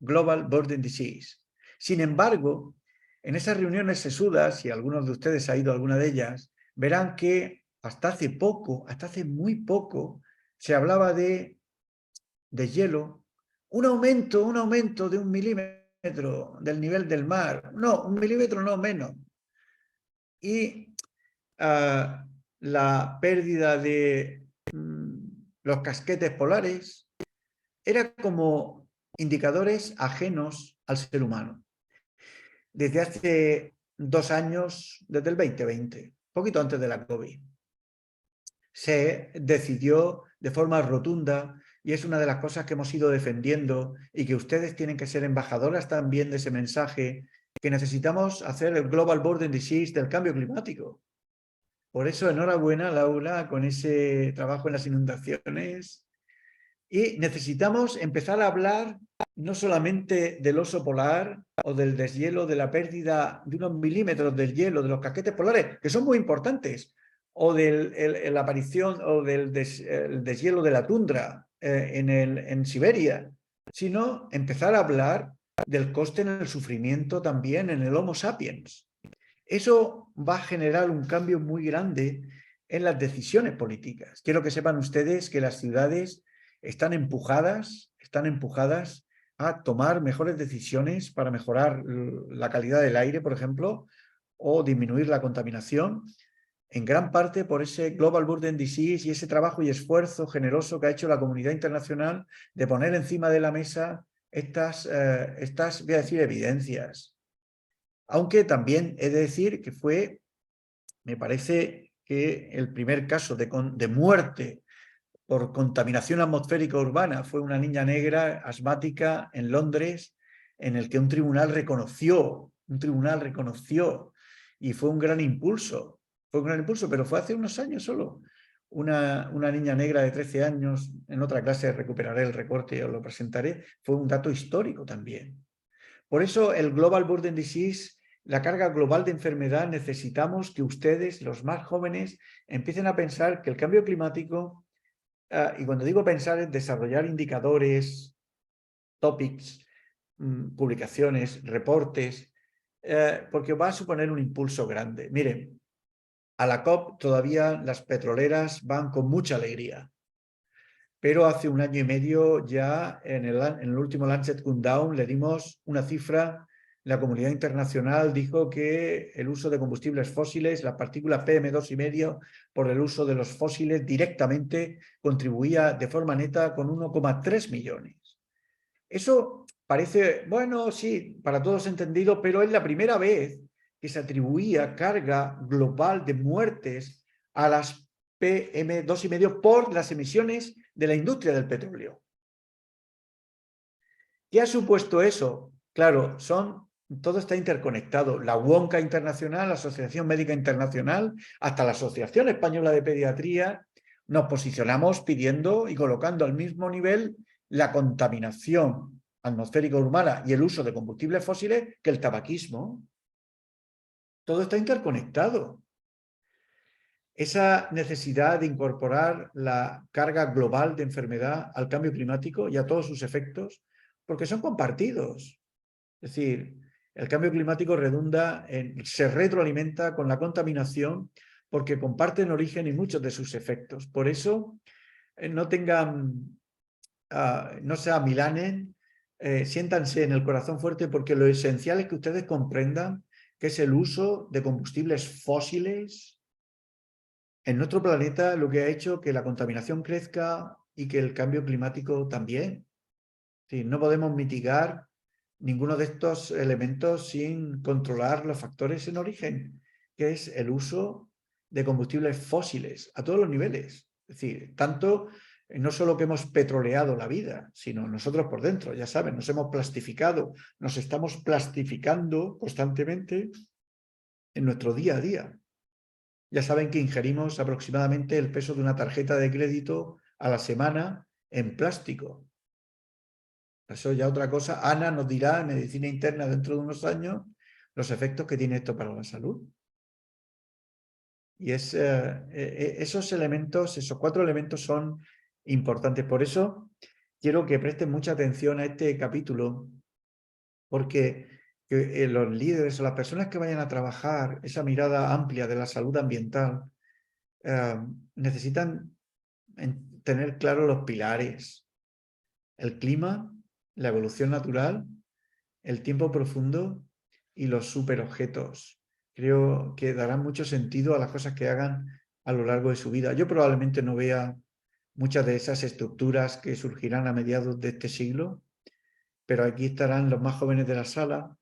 Global Burden Disease. Sin embargo, en esas reuniones sesudas, si algunos de ustedes ha ido a alguna de ellas, verán que hasta hace poco, hasta hace muy poco, se hablaba de hielo, un aumento de 1 milímetro del nivel del mar. No, 1 milímetro no, menos. Y la pérdida de los casquetes polares era como indicadores ajenos al ser humano. Desde hace 2 años, desde el 2020, poquito antes de la COVID, se decidió de forma rotunda, y es una de las cosas que hemos ido defendiendo y que ustedes tienen que ser embajadoras también de ese mensaje, que necesitamos hacer el Global Burden Disease del cambio climático. Por eso, enhorabuena, Laura, con ese trabajo en las inundaciones. Y necesitamos empezar a hablar no solamente del oso polar o del deshielo, de la pérdida de unos milímetros del hielo, de los casquetes polares, que son muy importantes, o de la aparición o del deshielo de la tundra en Siberia, sino empezar a hablar del coste en el sufrimiento también en el Homo sapiens. Eso va a generar un cambio muy grande en las decisiones políticas. Quiero que sepan ustedes que las ciudades están empujadas a tomar mejores decisiones para mejorar la calidad del aire, por ejemplo, o disminuir la contaminación, en gran parte por ese Global Burden Disease y ese trabajo y esfuerzo generoso que ha hecho la comunidad internacional de poner encima de la mesa estas voy a decir, evidencias. Aunque también he de decir que me parece que el primer caso de muerte por contaminación atmosférica urbana fue una niña negra asmática en Londres, en el que un tribunal reconoció, y fue un gran impulso, pero fue hace unos años solo. Una niña negra de 13 años, en otra clase recuperaré el recorte y os lo presentaré, fue un dato histórico también. Por eso el Global Burden Disease, la carga global de enfermedad, necesitamos que ustedes, los más jóvenes, empiecen a pensar que el cambio climático, y cuando digo pensar es desarrollar indicadores, topics, publicaciones, reportes, porque va a suponer un impulso grande. Miren, a la COP todavía las petroleras van con mucha alegría, pero hace 1 año y medio ya en el último Lancet Countdown le dimos una cifra. La comunidad internacional dijo que el uso de combustibles fósiles, las partículas PM2,5 por el uso de los fósiles directamente contribuía de forma neta con 1,3 millones. Eso parece, bueno, sí, para todos entendido, pero es la primera vez que se atribuía carga global de muertes a las PM2,5 por las emisiones de la industria del petróleo. ¿Qué ha supuesto eso? Claro, todo está interconectado. La WONCA Internacional, la Asociación Médica Internacional, hasta la Asociación Española de Pediatría, nos posicionamos pidiendo y colocando al mismo nivel la contaminación atmosférica urbana y el uso de combustibles fósiles que el tabaquismo. Todo está interconectado. Esa necesidad de incorporar la carga global de enfermedad al cambio climático y a todos sus efectos, porque son compartidos. Es decir, el cambio climático se retroalimenta con la contaminación porque comparten origen y muchos de sus efectos. Por eso, no se amilanen, siéntanse en el corazón fuerte, porque lo esencial es que ustedes comprendan que es el uso de combustibles fósiles en nuestro planeta lo que ha hecho que la contaminación crezca y que el cambio climático también. Sí, no podemos mitigar ninguno de estos elementos sin controlar los factores en origen, que es el uso de combustibles fósiles a todos los niveles. Es decir, no solo que hemos petroleado la vida, sino nosotros por dentro, ya saben, nos hemos plastificado, nos estamos plastificando constantemente en nuestro día a día. Ya saben que ingerimos aproximadamente el peso de una tarjeta de crédito a la semana en plástico. Eso ya otra cosa. Ana nos dirá en medicina interna dentro de unos años los efectos que tiene esto para la salud. Y esos elementos, esos 4 elementos son importantes. Por eso quiero que presten mucha atención a este capítulo, porque los líderes o las personas que vayan a trabajar esa mirada amplia de la salud ambiental necesitan tener claros los pilares: el clima, la evolución natural, el tiempo profundo y los superobjetos. Creo que darán mucho sentido a las cosas que hagan a lo largo de su vida. Yo probablemente no vea muchas de esas estructuras que surgirán a mediados de este siglo, pero aquí estarán los más jóvenes de la sala,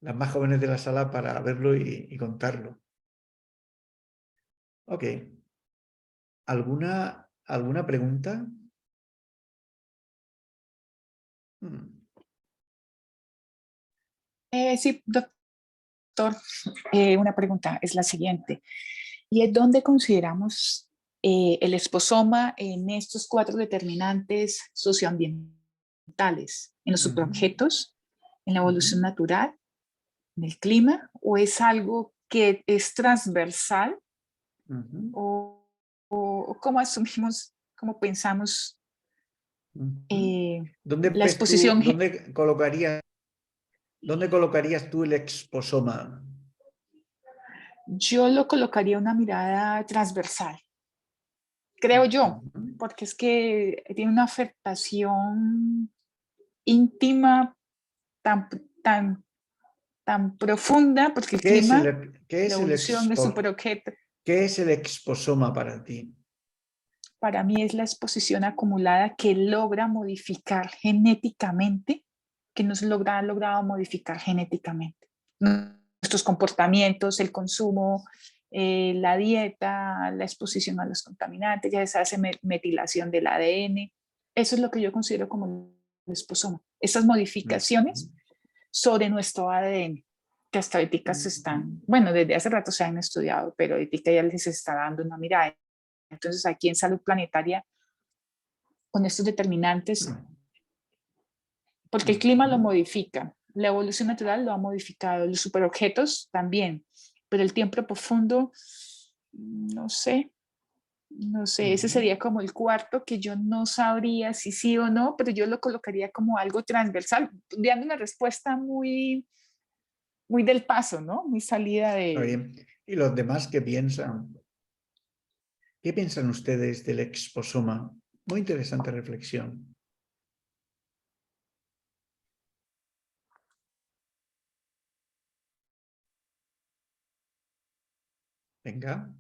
las más jóvenes de la sala para verlo y contarlo. Ok. ¿Alguna pregunta? Sí, doctor, una pregunta es la siguiente. ¿Y es dónde consideramos el esposoma en estos 4 determinantes socioambientales? ¿En los superobjetos? ¿En la evolución natural? ¿En el clima? ¿O es algo que es transversal? ¿O cómo asumimos, cómo pensamos la exposición? ¿Dónde colocarías tú el exposoma? Yo lo colocaría una mirada transversal, creo yo, porque es que tiene una afectación íntima tan profunda, porque el clima, la evolución de superobjeto. ¿Qué es el exposoma para ti? Para mí es la exposición acumulada que logra modificar genéticamente, que nos ha logrado modificar genéticamente. Nuestros comportamientos, el consumo, la dieta, la exposición a los contaminantes, ya se hace metilación del ADN. Eso es lo que yo considero como el exposoma. Esas modificaciones sobre nuestro ADN, que hasta ahorita se están, bueno, desde hace rato se han estudiado, pero ahorita ya les está dando una mirada. Entonces, aquí en Salud Planetaria, con estos determinantes, porque el clima lo modifica, la evolución natural lo ha modificado, los superobjetos también, pero el tiempo profundo, no sé, ese sería como el 4, que yo no sabría si sí o no, pero yo lo colocaría como algo transversal, dando una respuesta muy del paso, ¿no? Muy salida de... Bien. ¿Y los demás qué piensan? ¿Qué piensan ustedes del exposoma? Muy interesante reflexión. Venga,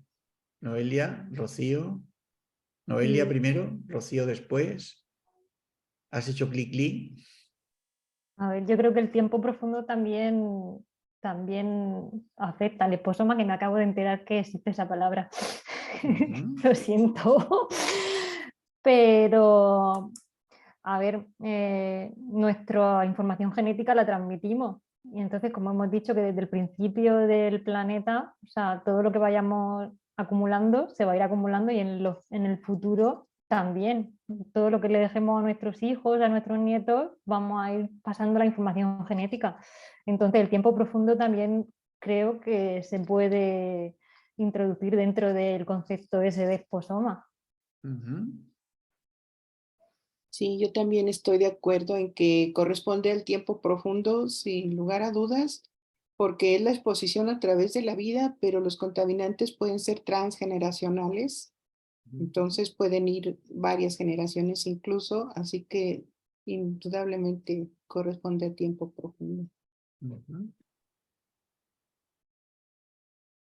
Noelia, Rocío. Noelia primero, Rocío después. ¿Has hecho clic? A ver, yo creo que el tiempo profundo también afecta al exposoma, que me acabo de enterar que existe esa palabra. Lo siento. Pero, a ver, nuestra información genética la transmitimos. Y entonces, como hemos dicho, que desde el principio del planeta, o sea, todo lo que vayamos acumulando se va a ir acumulando, y en el futuro también. Todo lo que le dejemos a nuestros hijos, a nuestros nietos, vamos a ir pasando la información genética. Entonces, el tiempo profundo también creo que se puede introducir dentro del concepto ese de exposoma. Sí, yo también estoy de acuerdo en que corresponde al tiempo profundo, sin lugar a dudas, porque es la exposición a través de la vida, pero los contaminantes pueden ser transgeneracionales, entonces pueden ir varias generaciones incluso, así que indudablemente corresponde al tiempo profundo.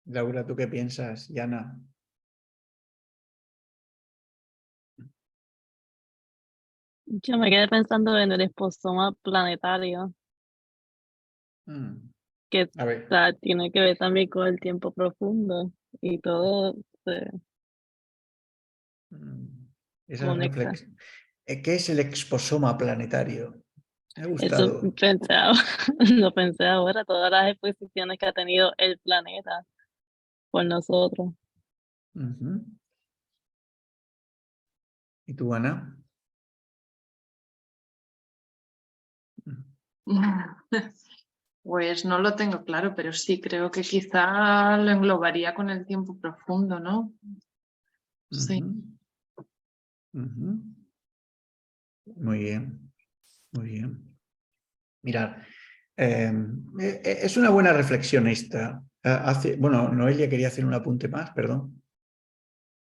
Laura, ¿tú qué piensas? Yana. Yo me quedé pensando en el exposoma planetario, que tiene que ver también con el tiempo profundo y todo se conecta. ¿Qué es el exposoma planetario? Me ha gustado. Lo pensé ahora, todas las exposiciones que ha tenido el planeta por nosotros. ¿Y tú, Ana? Pues no lo tengo claro, pero sí creo que quizá lo englobaría con el tiempo profundo, ¿no? Sí. Muy bien, muy bien. Mirad, es una buena reflexión esta. Bueno, Noelia quería hacer un apunte más, perdón.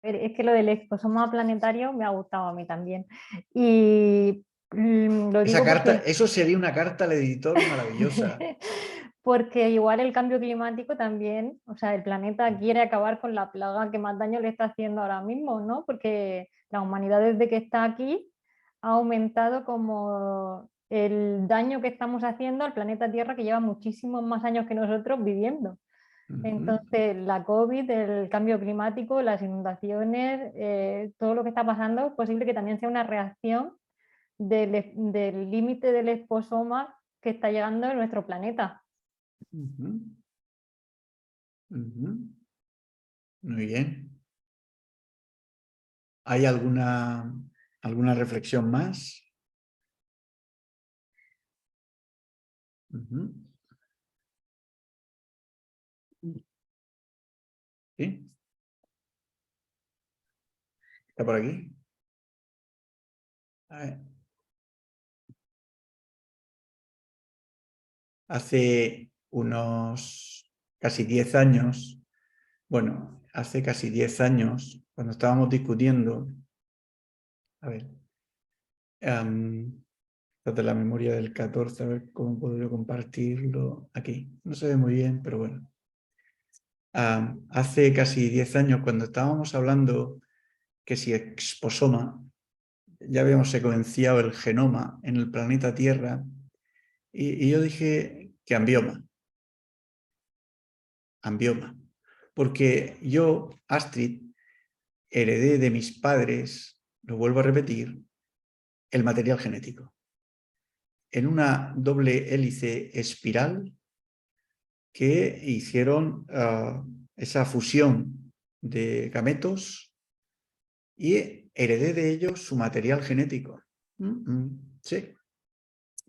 Es que lo del exposoma planetario me ha gustado a mí también. Y lo Esa digo carta, porque... eso sería una carta al editor maravillosa. Porque igual el cambio climático también, o sea, el planeta quiere acabar con la plaga que más daño le está haciendo ahora mismo, ¿no? Porque la humanidad desde que está aquí ha aumentado como el daño que estamos haciendo al planeta Tierra, que lleva muchísimos más años que nosotros viviendo. Entonces, la COVID, el cambio climático, las inundaciones, todo lo que está pasando, es posible que también sea una reacción del límite del exposoma que está llegando a nuestro planeta. Muy bien. ¿Hay alguna reflexión más? ¿Sí? ¿Está por aquí? A ver. Hace unos casi 10 años, bueno, hace casi 10 años, cuando estábamos discutiendo, a ver, de la memoria del 14, a ver cómo puedo yo compartirlo aquí. No se ve muy bien, pero bueno. Hace casi 10 años, cuando estábamos hablando que si exposoma, ya habíamos secuenciado el genoma en el planeta Tierra, y yo dije que ambioma. Porque yo, Astrid, heredé de mis padres, lo vuelvo a repetir, el material genético. En una doble hélice espiral que hicieron esa fusión de gametos y heredé de ellos su material genético. Sí.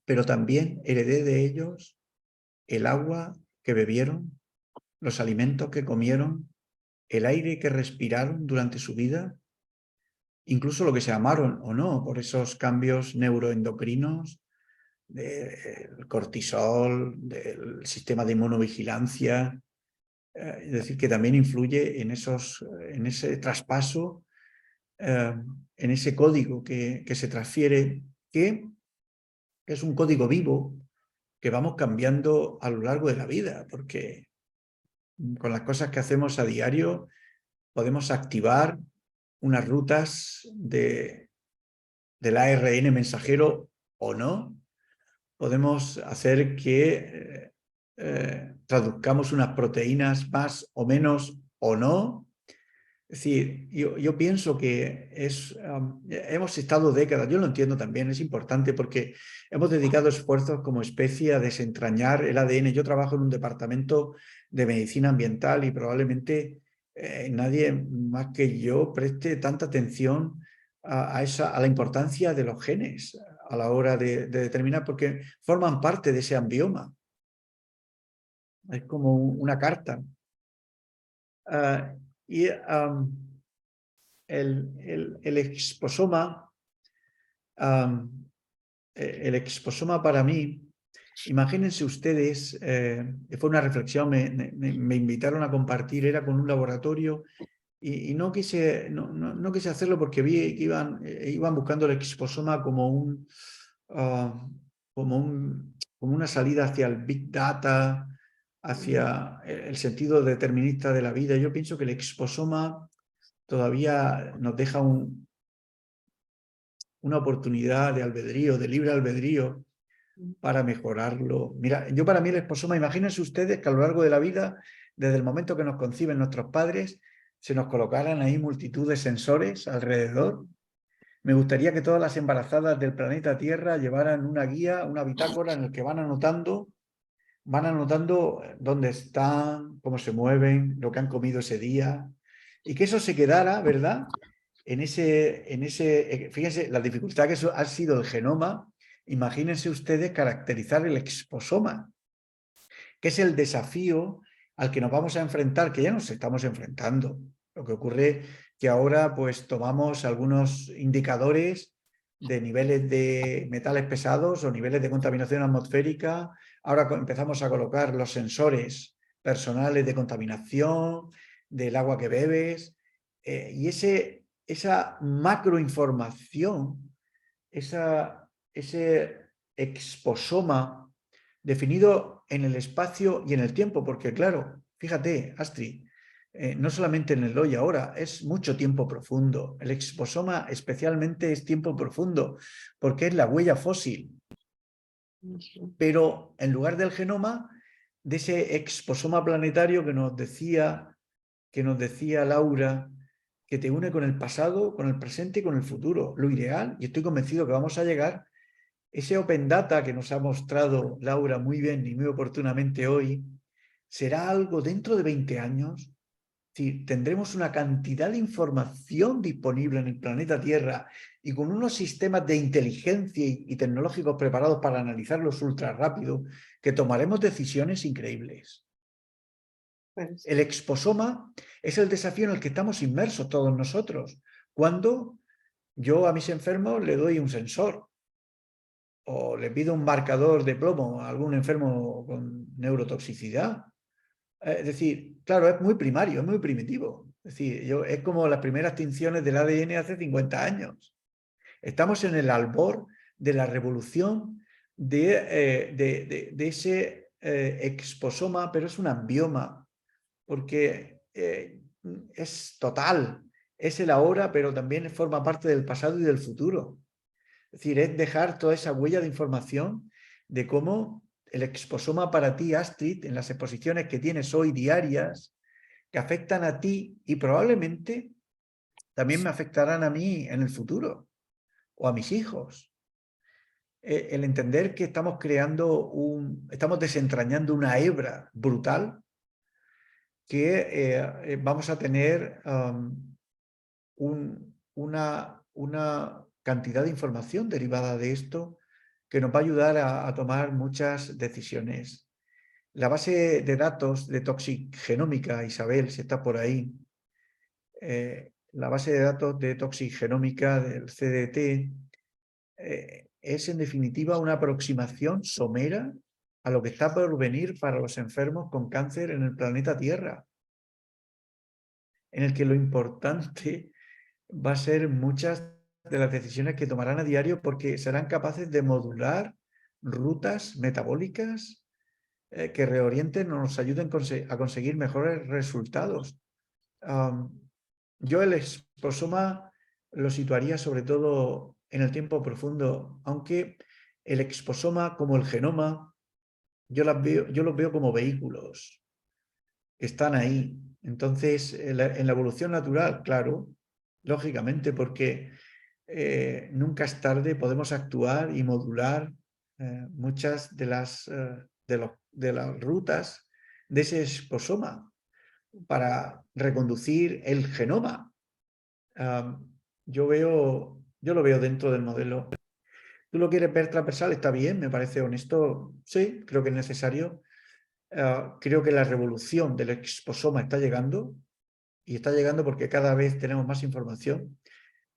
Pero también heredé de ellos el agua que bebieron, los alimentos que comieron, el aire que respiraron durante su vida, incluso lo que se amaron o no por esos cambios neuroendocrinos, del cortisol, del sistema de inmunovigilancia, es decir, que también influye en ese traspaso, en ese código que se transfiere, que es un código vivo que vamos cambiando a lo largo de la vida, porque con las cosas que hacemos a diario podemos activar unas rutas del ARN mensajero o no. Podemos hacer que traduzcamos unas proteínas más o menos o no. Es decir, yo pienso que hemos estado décadas, yo lo entiendo también, es importante porque hemos dedicado esfuerzos como especie a desentrañar el ADN. Yo trabajo en un departamento de medicina ambiental y probablemente nadie más que yo preste tanta atención a la importancia de los genes a la hora de determinar, porque forman parte de ese ambioma. Es como una carta. Y el exposoma, para mí, imagínense ustedes, fue una reflexión, me invitaron a compartir, era con un laboratorio y no quise hacerlo porque vi que iban buscando el exposoma como una salida hacia el Big Data, hacia el sentido determinista de la vida. Yo pienso que el exposoma todavía nos deja una oportunidad de albedrío, de libre albedrío, para mejorarlo. Mira, para mí el exposoma, imagínense ustedes que a lo largo de la vida, desde el momento que nos conciben nuestros padres, se nos colocaran ahí multitud de sensores alrededor. Me gustaría que todas las embarazadas del planeta Tierra llevaran una guía, una bitácora en el que van anotando dónde están, cómo se mueven, lo que han comido ese día, y que eso se quedara, ¿verdad?, fíjense, la dificultad que ha sido el genoma. Imagínense ustedes caracterizar el exposoma, que es el desafío al que nos vamos a enfrentar, que ya nos estamos enfrentando. Lo que ocurre que ahora pues tomamos algunos indicadores de niveles de metales pesados o niveles de contaminación atmosférica. Ahora empezamos a colocar los sensores personales de contaminación, del agua que bebes, y esa macroinformación, ese exposoma definido en el espacio y en el tiempo, porque claro, fíjate, Astrid, no solamente en el hoy ahora, es mucho tiempo profundo. El exposoma especialmente es tiempo profundo, porque es la huella fósil. Pero en lugar del genoma, de ese exposoma planetario que nos decía Laura, que te une con el pasado, con el presente y con el futuro. Lo ideal, y estoy convencido que vamos a llegar, ese Open Data que nos ha mostrado Laura muy bien y muy oportunamente hoy, será algo dentro de 20 años. Sí, tendremos una cantidad de información disponible en el planeta Tierra y con unos sistemas de inteligencia y tecnológicos preparados para analizarlos ultra rápido, que tomaremos decisiones increíbles. El exposoma es el desafío en el que estamos inmersos todos nosotros. Cuando yo a mis enfermos le doy un sensor o le pido un marcador de plomo a algún enfermo con neurotoxicidad. Es decir, claro, es muy primario, es muy primitivo. Es decir, es como las primeras extinciones del ADN hace 50 años. Estamos en el albor de la revolución de ese exposoma, pero es un ambioma, porque es total, es el ahora, pero también forma parte del pasado y del futuro. Es decir, es dejar toda esa huella de información de cómo el exposoma para ti, Astrid, en las exposiciones que tienes hoy diarias, que afectan a ti y probablemente también me afectarán a mí en el futuro o a mis hijos. El entender que estamos estamos desentrañando una hebra brutal, que vamos a tener una cantidad de información derivada de esto que nos va a ayudar a tomar muchas decisiones. La base de datos de toxigenómica, Isabel, si está por ahí, la base de datos de toxigenómica del CDT es en definitiva una aproximación somera a lo que está por venir para los enfermos con cáncer en el planeta Tierra, en el que lo importante va a ser muchas de las decisiones que tomarán a diario, porque serán capaces de modular rutas metabólicas que reorienten o nos ayuden a conseguir mejores resultados. Yo el exposoma lo situaría sobre todo en el tiempo profundo, aunque el exposoma como el genoma, yo los veo como vehículos que están ahí. Entonces, en la evolución natural, claro, lógicamente, porque nunca es tarde, podemos actuar y modular muchas de las rutas de ese exposoma para reconducir el genoma. Yo lo veo dentro del modelo. ¿Tú lo quieres ver transversal? Está bien, me parece honesto. Sí, creo que es necesario. Creo que la revolución del exposoma está llegando, y está llegando porque cada vez tenemos más información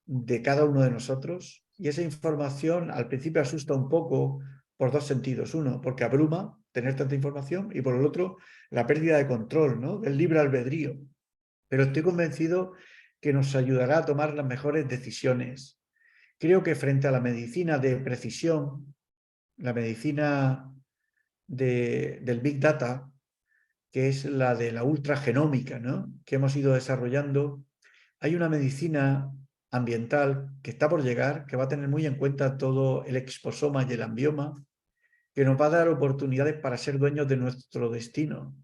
de cada uno de nosotros, y esa información al principio asusta un poco por dos sentidos. Uno, porque abruma tener tanta información, y por el otro, la pérdida de control, ¿no?, del libre albedrío. Pero estoy convencido que nos ayudará a tomar las mejores decisiones. Creo que frente a la medicina de precisión, la medicina del Big Data, que es la de la ultragenómica, ¿no?, que hemos ido desarrollando, hay una medicina ambiental que está por llegar, que va a tener muy en cuenta todo el exposoma y el ambioma, que nos va a dar oportunidades para ser dueños de nuestro destino.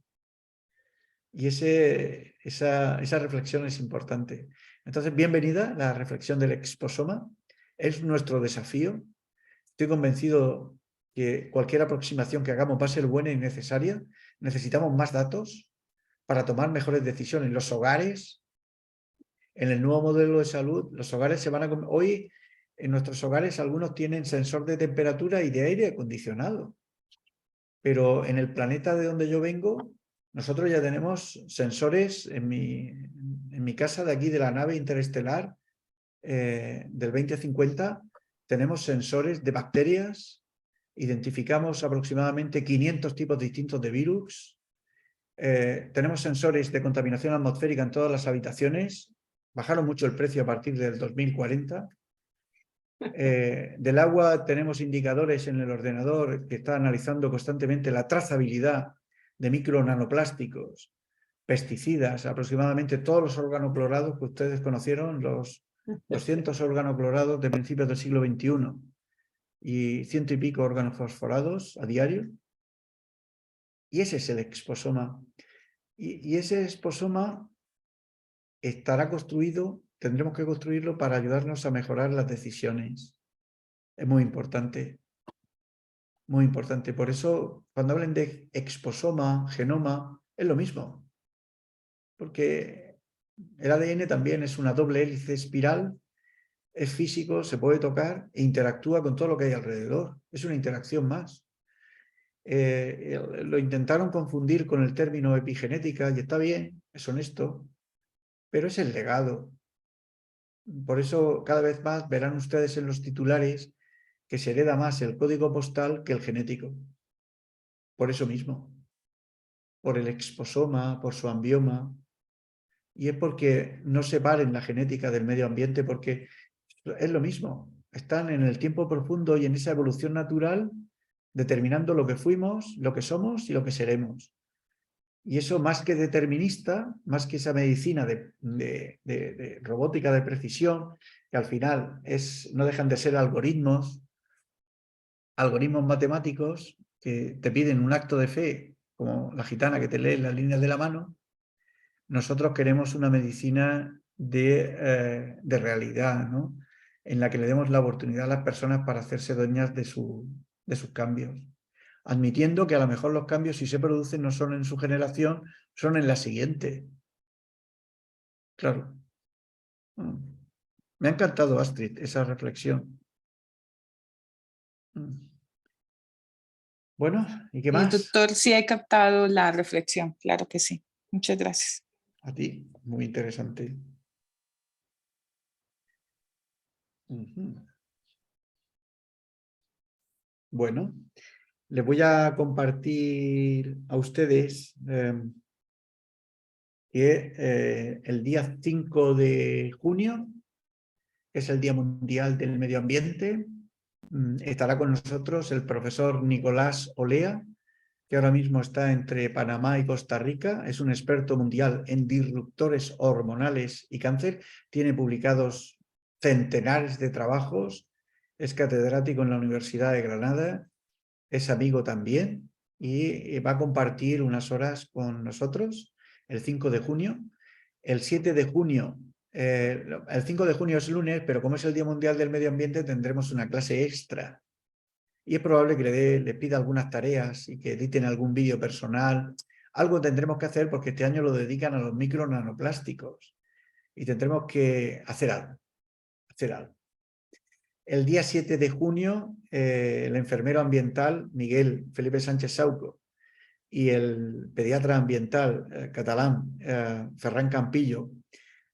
Y esa reflexión es importante. Entonces, bienvenida la reflexión del exposoma. Es nuestro desafío. Estoy convencido que cualquier aproximación que hagamos va a ser buena y necesaria. Necesitamos más datos para tomar mejores decisiones en los hogares, En el nuevo modelo de salud, los hogares se van a... Hoy, en nuestros hogares, algunos tienen sensor de temperatura y de aire acondicionado. Pero en el planeta de donde yo vengo, nosotros ya tenemos sensores en mi casa de aquí, de la nave interestelar del 2050, tenemos sensores de bacterias, identificamos aproximadamente 500 tipos distintos de virus, tenemos sensores de contaminación atmosférica en todas las habitaciones, bajaron mucho el precio a partir del 2040. Del agua tenemos indicadores en el ordenador que está analizando constantemente la trazabilidad de micronanoplásticos, pesticidas, aproximadamente todos los organoclorados que ustedes conocieron, los 200 organoclorados de principios del siglo XXI y 100 y pico órganos fosforados a diario. Y ese es el exposoma. Y ese exposoma estará construido, tendremos que construirlo para ayudarnos a mejorar las decisiones. Es muy importante. Muy importante. Por eso, cuando hablen de exposoma, genoma, es lo mismo. Porque el ADN también es una doble hélice espiral, es físico, se puede tocar e interactúa con todo lo que hay alrededor. Es una interacción más. Lo intentaron confundir con el término epigenética y está bien, es honesto, pero es el legado. Por eso cada vez más verán ustedes en los titulares que se hereda más el código postal que el genético. Por eso mismo. Por el exposoma, por su ambioma. Y es porque no separen la genética del medio ambiente, porque es lo mismo. Están en el tiempo profundo y en esa evolución natural determinando lo que fuimos, lo que somos y lo que seremos. Y eso, más que determinista, más que esa medicina de robótica de precisión, que al final no dejan de ser algoritmos matemáticos que te piden un acto de fe, como la gitana que te lee las líneas de la mano. Nosotros queremos una medicina de realidad, ¿no? En la que le demos la oportunidad a las personas para hacerse dueñas de sus cambios, admitiendo que a lo mejor los cambios, si se producen, no son en su generación, son en la siguiente. Claro. Me ha encantado, Astrid, esa reflexión. Bueno, ¿y qué más? Doctor, sí he captado la reflexión, claro que sí. Muchas gracias. A ti, muy interesante. Bueno, les voy a compartir a ustedes que el día 5 de junio, que es el Día Mundial del Medio Ambiente, estará con nosotros el profesor Nicolás Olea, que ahora mismo está entre Panamá y Costa Rica. Es un experto mundial en disruptores hormonales y cáncer. Tiene publicados centenares de trabajos. Es catedrático en la Universidad de Granada. Es amigo también y va a compartir unas horas con nosotros el 5 de junio. El 7 de junio, el 5 de junio es lunes, pero como es el Día Mundial del Medio Ambiente tendremos una clase extra. Y es probable que le pida algunas tareas y que editen algún vídeo personal. Algo tendremos que hacer porque este año lo dedican a los micronanoplásticos. Y tendremos que hacer algo. El día 7 de junio, el enfermero ambiental Miguel Felipe Sánchez Sauco y el pediatra ambiental catalán Ferran Campillo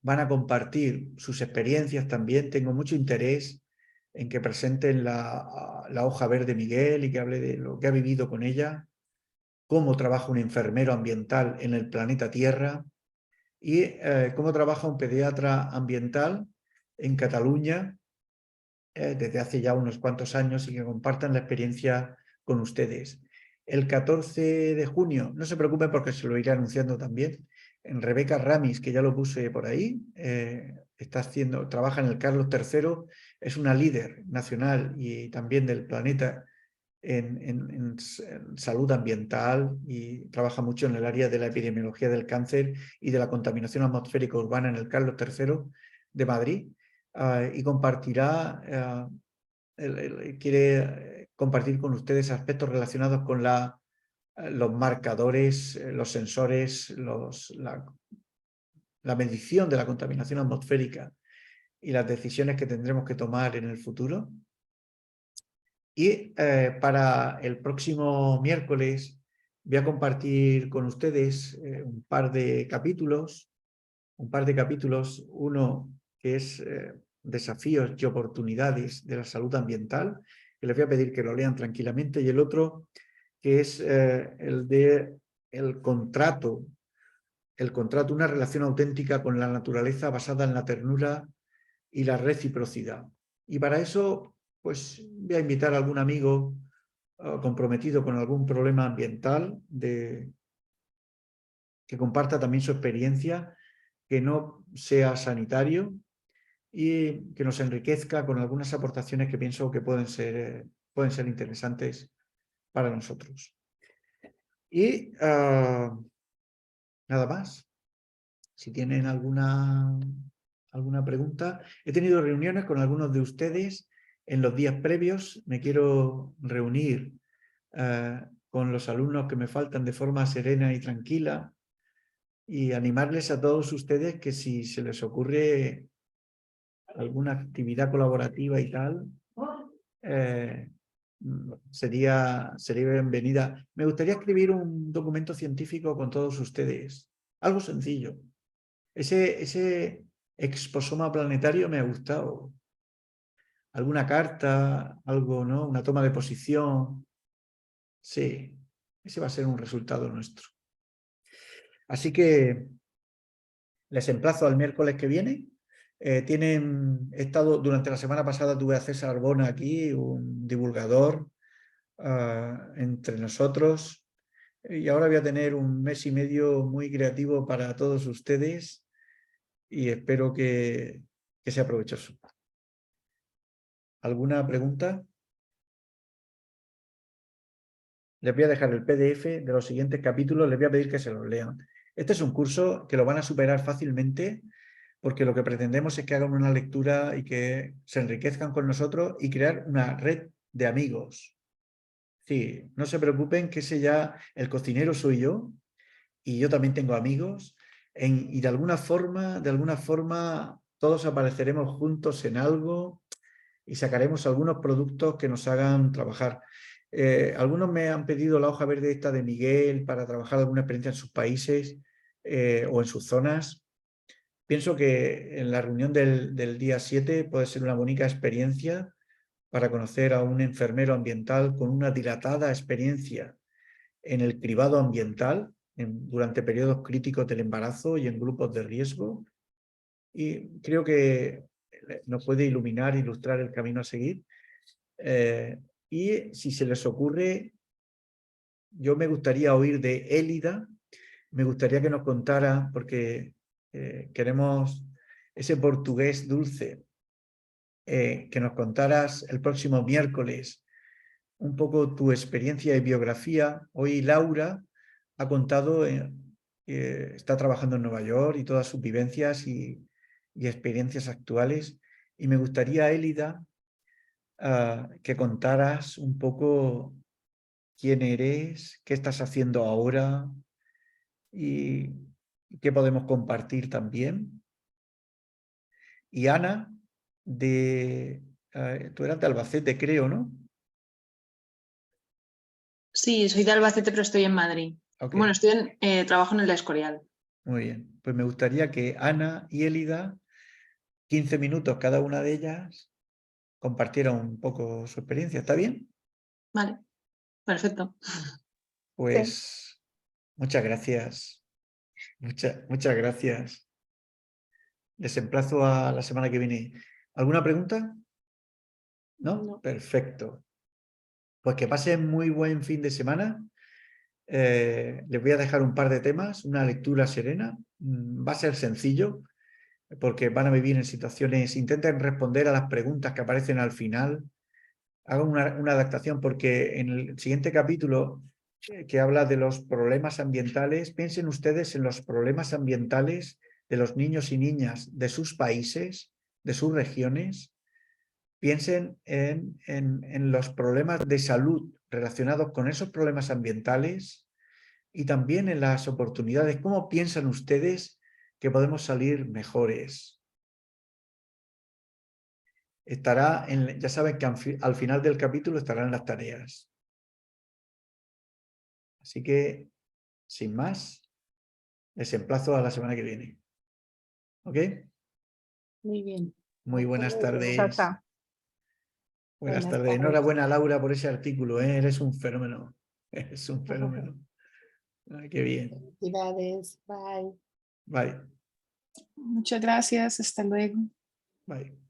van a compartir sus experiencias también. Tengo mucho interés en que presenten la hoja verde Miguel y que hable de lo que ha vivido con ella, cómo trabaja un enfermero ambiental en el planeta Tierra y cómo trabaja un pediatra ambiental en Cataluña desde hace ya unos cuantos años y que compartan la experiencia con ustedes. El 14 de junio, no se preocupen porque se lo iré anunciando también, en Rebeca Ramis, que ya lo puse por ahí, trabaja en el Carlos III, es una líder nacional y también del planeta en salud ambiental y trabaja mucho en el área de la epidemiología del cáncer y de la contaminación atmosférica urbana en el Carlos III de Madrid. Y compartirá, quiere compartir con ustedes aspectos relacionados con los marcadores, los sensores, la la medición de la contaminación atmosférica y las decisiones que tendremos que tomar en el futuro. Y para el próximo miércoles voy a compartir con ustedes un par de capítulos. Uno que es desafíos y oportunidades de la salud ambiental, que les voy a pedir que lo lean tranquilamente, y el otro que es el de el contrato, una relación auténtica con la naturaleza basada en la ternura y la reciprocidad. Y para eso, pues voy a invitar a algún amigo comprometido con algún problema ambiental que comparta también su experiencia, que no sea sanitario y que nos enriquezca con algunas aportaciones que pienso que pueden ser interesantes para nosotros. Y nada más. Si tienen alguna pregunta. He tenido reuniones con algunos de ustedes en los días previos. Me quiero reunir con los alumnos que me faltan de forma serena y tranquila y animarles a todos ustedes que si se les ocurre alguna actividad colaborativa y tal, sería bienvenida. Me gustaría escribir un documento científico con todos ustedes. Algo sencillo. Ese exposoma planetario me ha gustado. Alguna carta, algo, ¿no? Una toma de posición. Sí, ese va a ser un resultado nuestro. Así que les emplazo al miércoles que viene. Durante la semana pasada tuve a César Arbona aquí, un divulgador entre nosotros, y ahora voy a tener un mes y medio muy creativo para todos ustedes y espero que sea provechoso. ¿Alguna pregunta? Les voy a dejar el PDF de los siguientes capítulos, les voy a pedir que se los lean. Este es un curso que lo van a superar fácilmente, porque lo que pretendemos es que hagan una lectura y que se enriquezcan con nosotros y crear una red de amigos. Sí, no se preocupen que el cocinero soy yo y yo también tengo amigos y de alguna forma todos apareceremos juntos en algo y sacaremos algunos productos que nos hagan trabajar. Algunos me han pedido la hoja verde esta de Miguel para trabajar alguna experiencia en sus países o en sus zonas. Pienso que en la reunión del día 7 puede ser una bonita experiencia para conocer a un enfermero ambiental con una dilatada experiencia en el cribado ambiental durante periodos críticos del embarazo y en grupos de riesgo. Y creo que nos puede ilustrar el camino a seguir. Y si se les ocurre, yo me gustaría oír de Élida, me gustaría que nos contara, porque queremos ese portugués dulce, que nos contaras el próximo miércoles un poco tu experiencia y biografía. Hoy Laura ha contado que está trabajando en Nueva York y todas sus vivencias y experiencias actuales. Y me gustaría, Élida, que contaras un poco quién eres, qué estás haciendo ahora y qué podemos compartir también. Y Ana, tú eras de Albacete, creo, ¿no? Sí, soy de Albacete, pero estoy en Madrid. Okay. Bueno, trabajo en el de Escorial. Muy bien, pues me gustaría que Ana y Élida, 15 minutos cada una de ellas, compartieran un poco su experiencia. ¿Está bien? Vale, perfecto. Pues sí. Muchas gracias. Muchas gracias. Les emplazo a la semana que viene. ¿Alguna pregunta? ¿No? No. Perfecto. Pues que pasen muy buen fin de semana. Les voy a dejar un par de temas, una lectura serena. Va a ser sencillo, porque van a vivir en situaciones, intenten responder a las preguntas que aparecen al final. Hagan una adaptación, porque en el siguiente capítulo que habla de los problemas ambientales, piensen ustedes en los problemas ambientales de los niños y niñas de sus países, de sus regiones. Piensen en los problemas de salud relacionados con esos problemas ambientales y también en las oportunidades. ¿Cómo piensan ustedes que podemos salir mejores. Estará ya saben que al final del capítulo estarán las tareas. Así que, sin más, les emplazo a la semana que viene. ¿Ok? Muy bien. Muy buenas Hasta luego. tardes. Chao, chao. Buenas Buenas tardes. tardes. Enhorabuena, Laura, por ese artículo. Eres un fenómeno. Eres un fenómeno. Ay, qué bien. Felicidades. Bye. Bye. Muchas gracias. Hasta luego. Bye.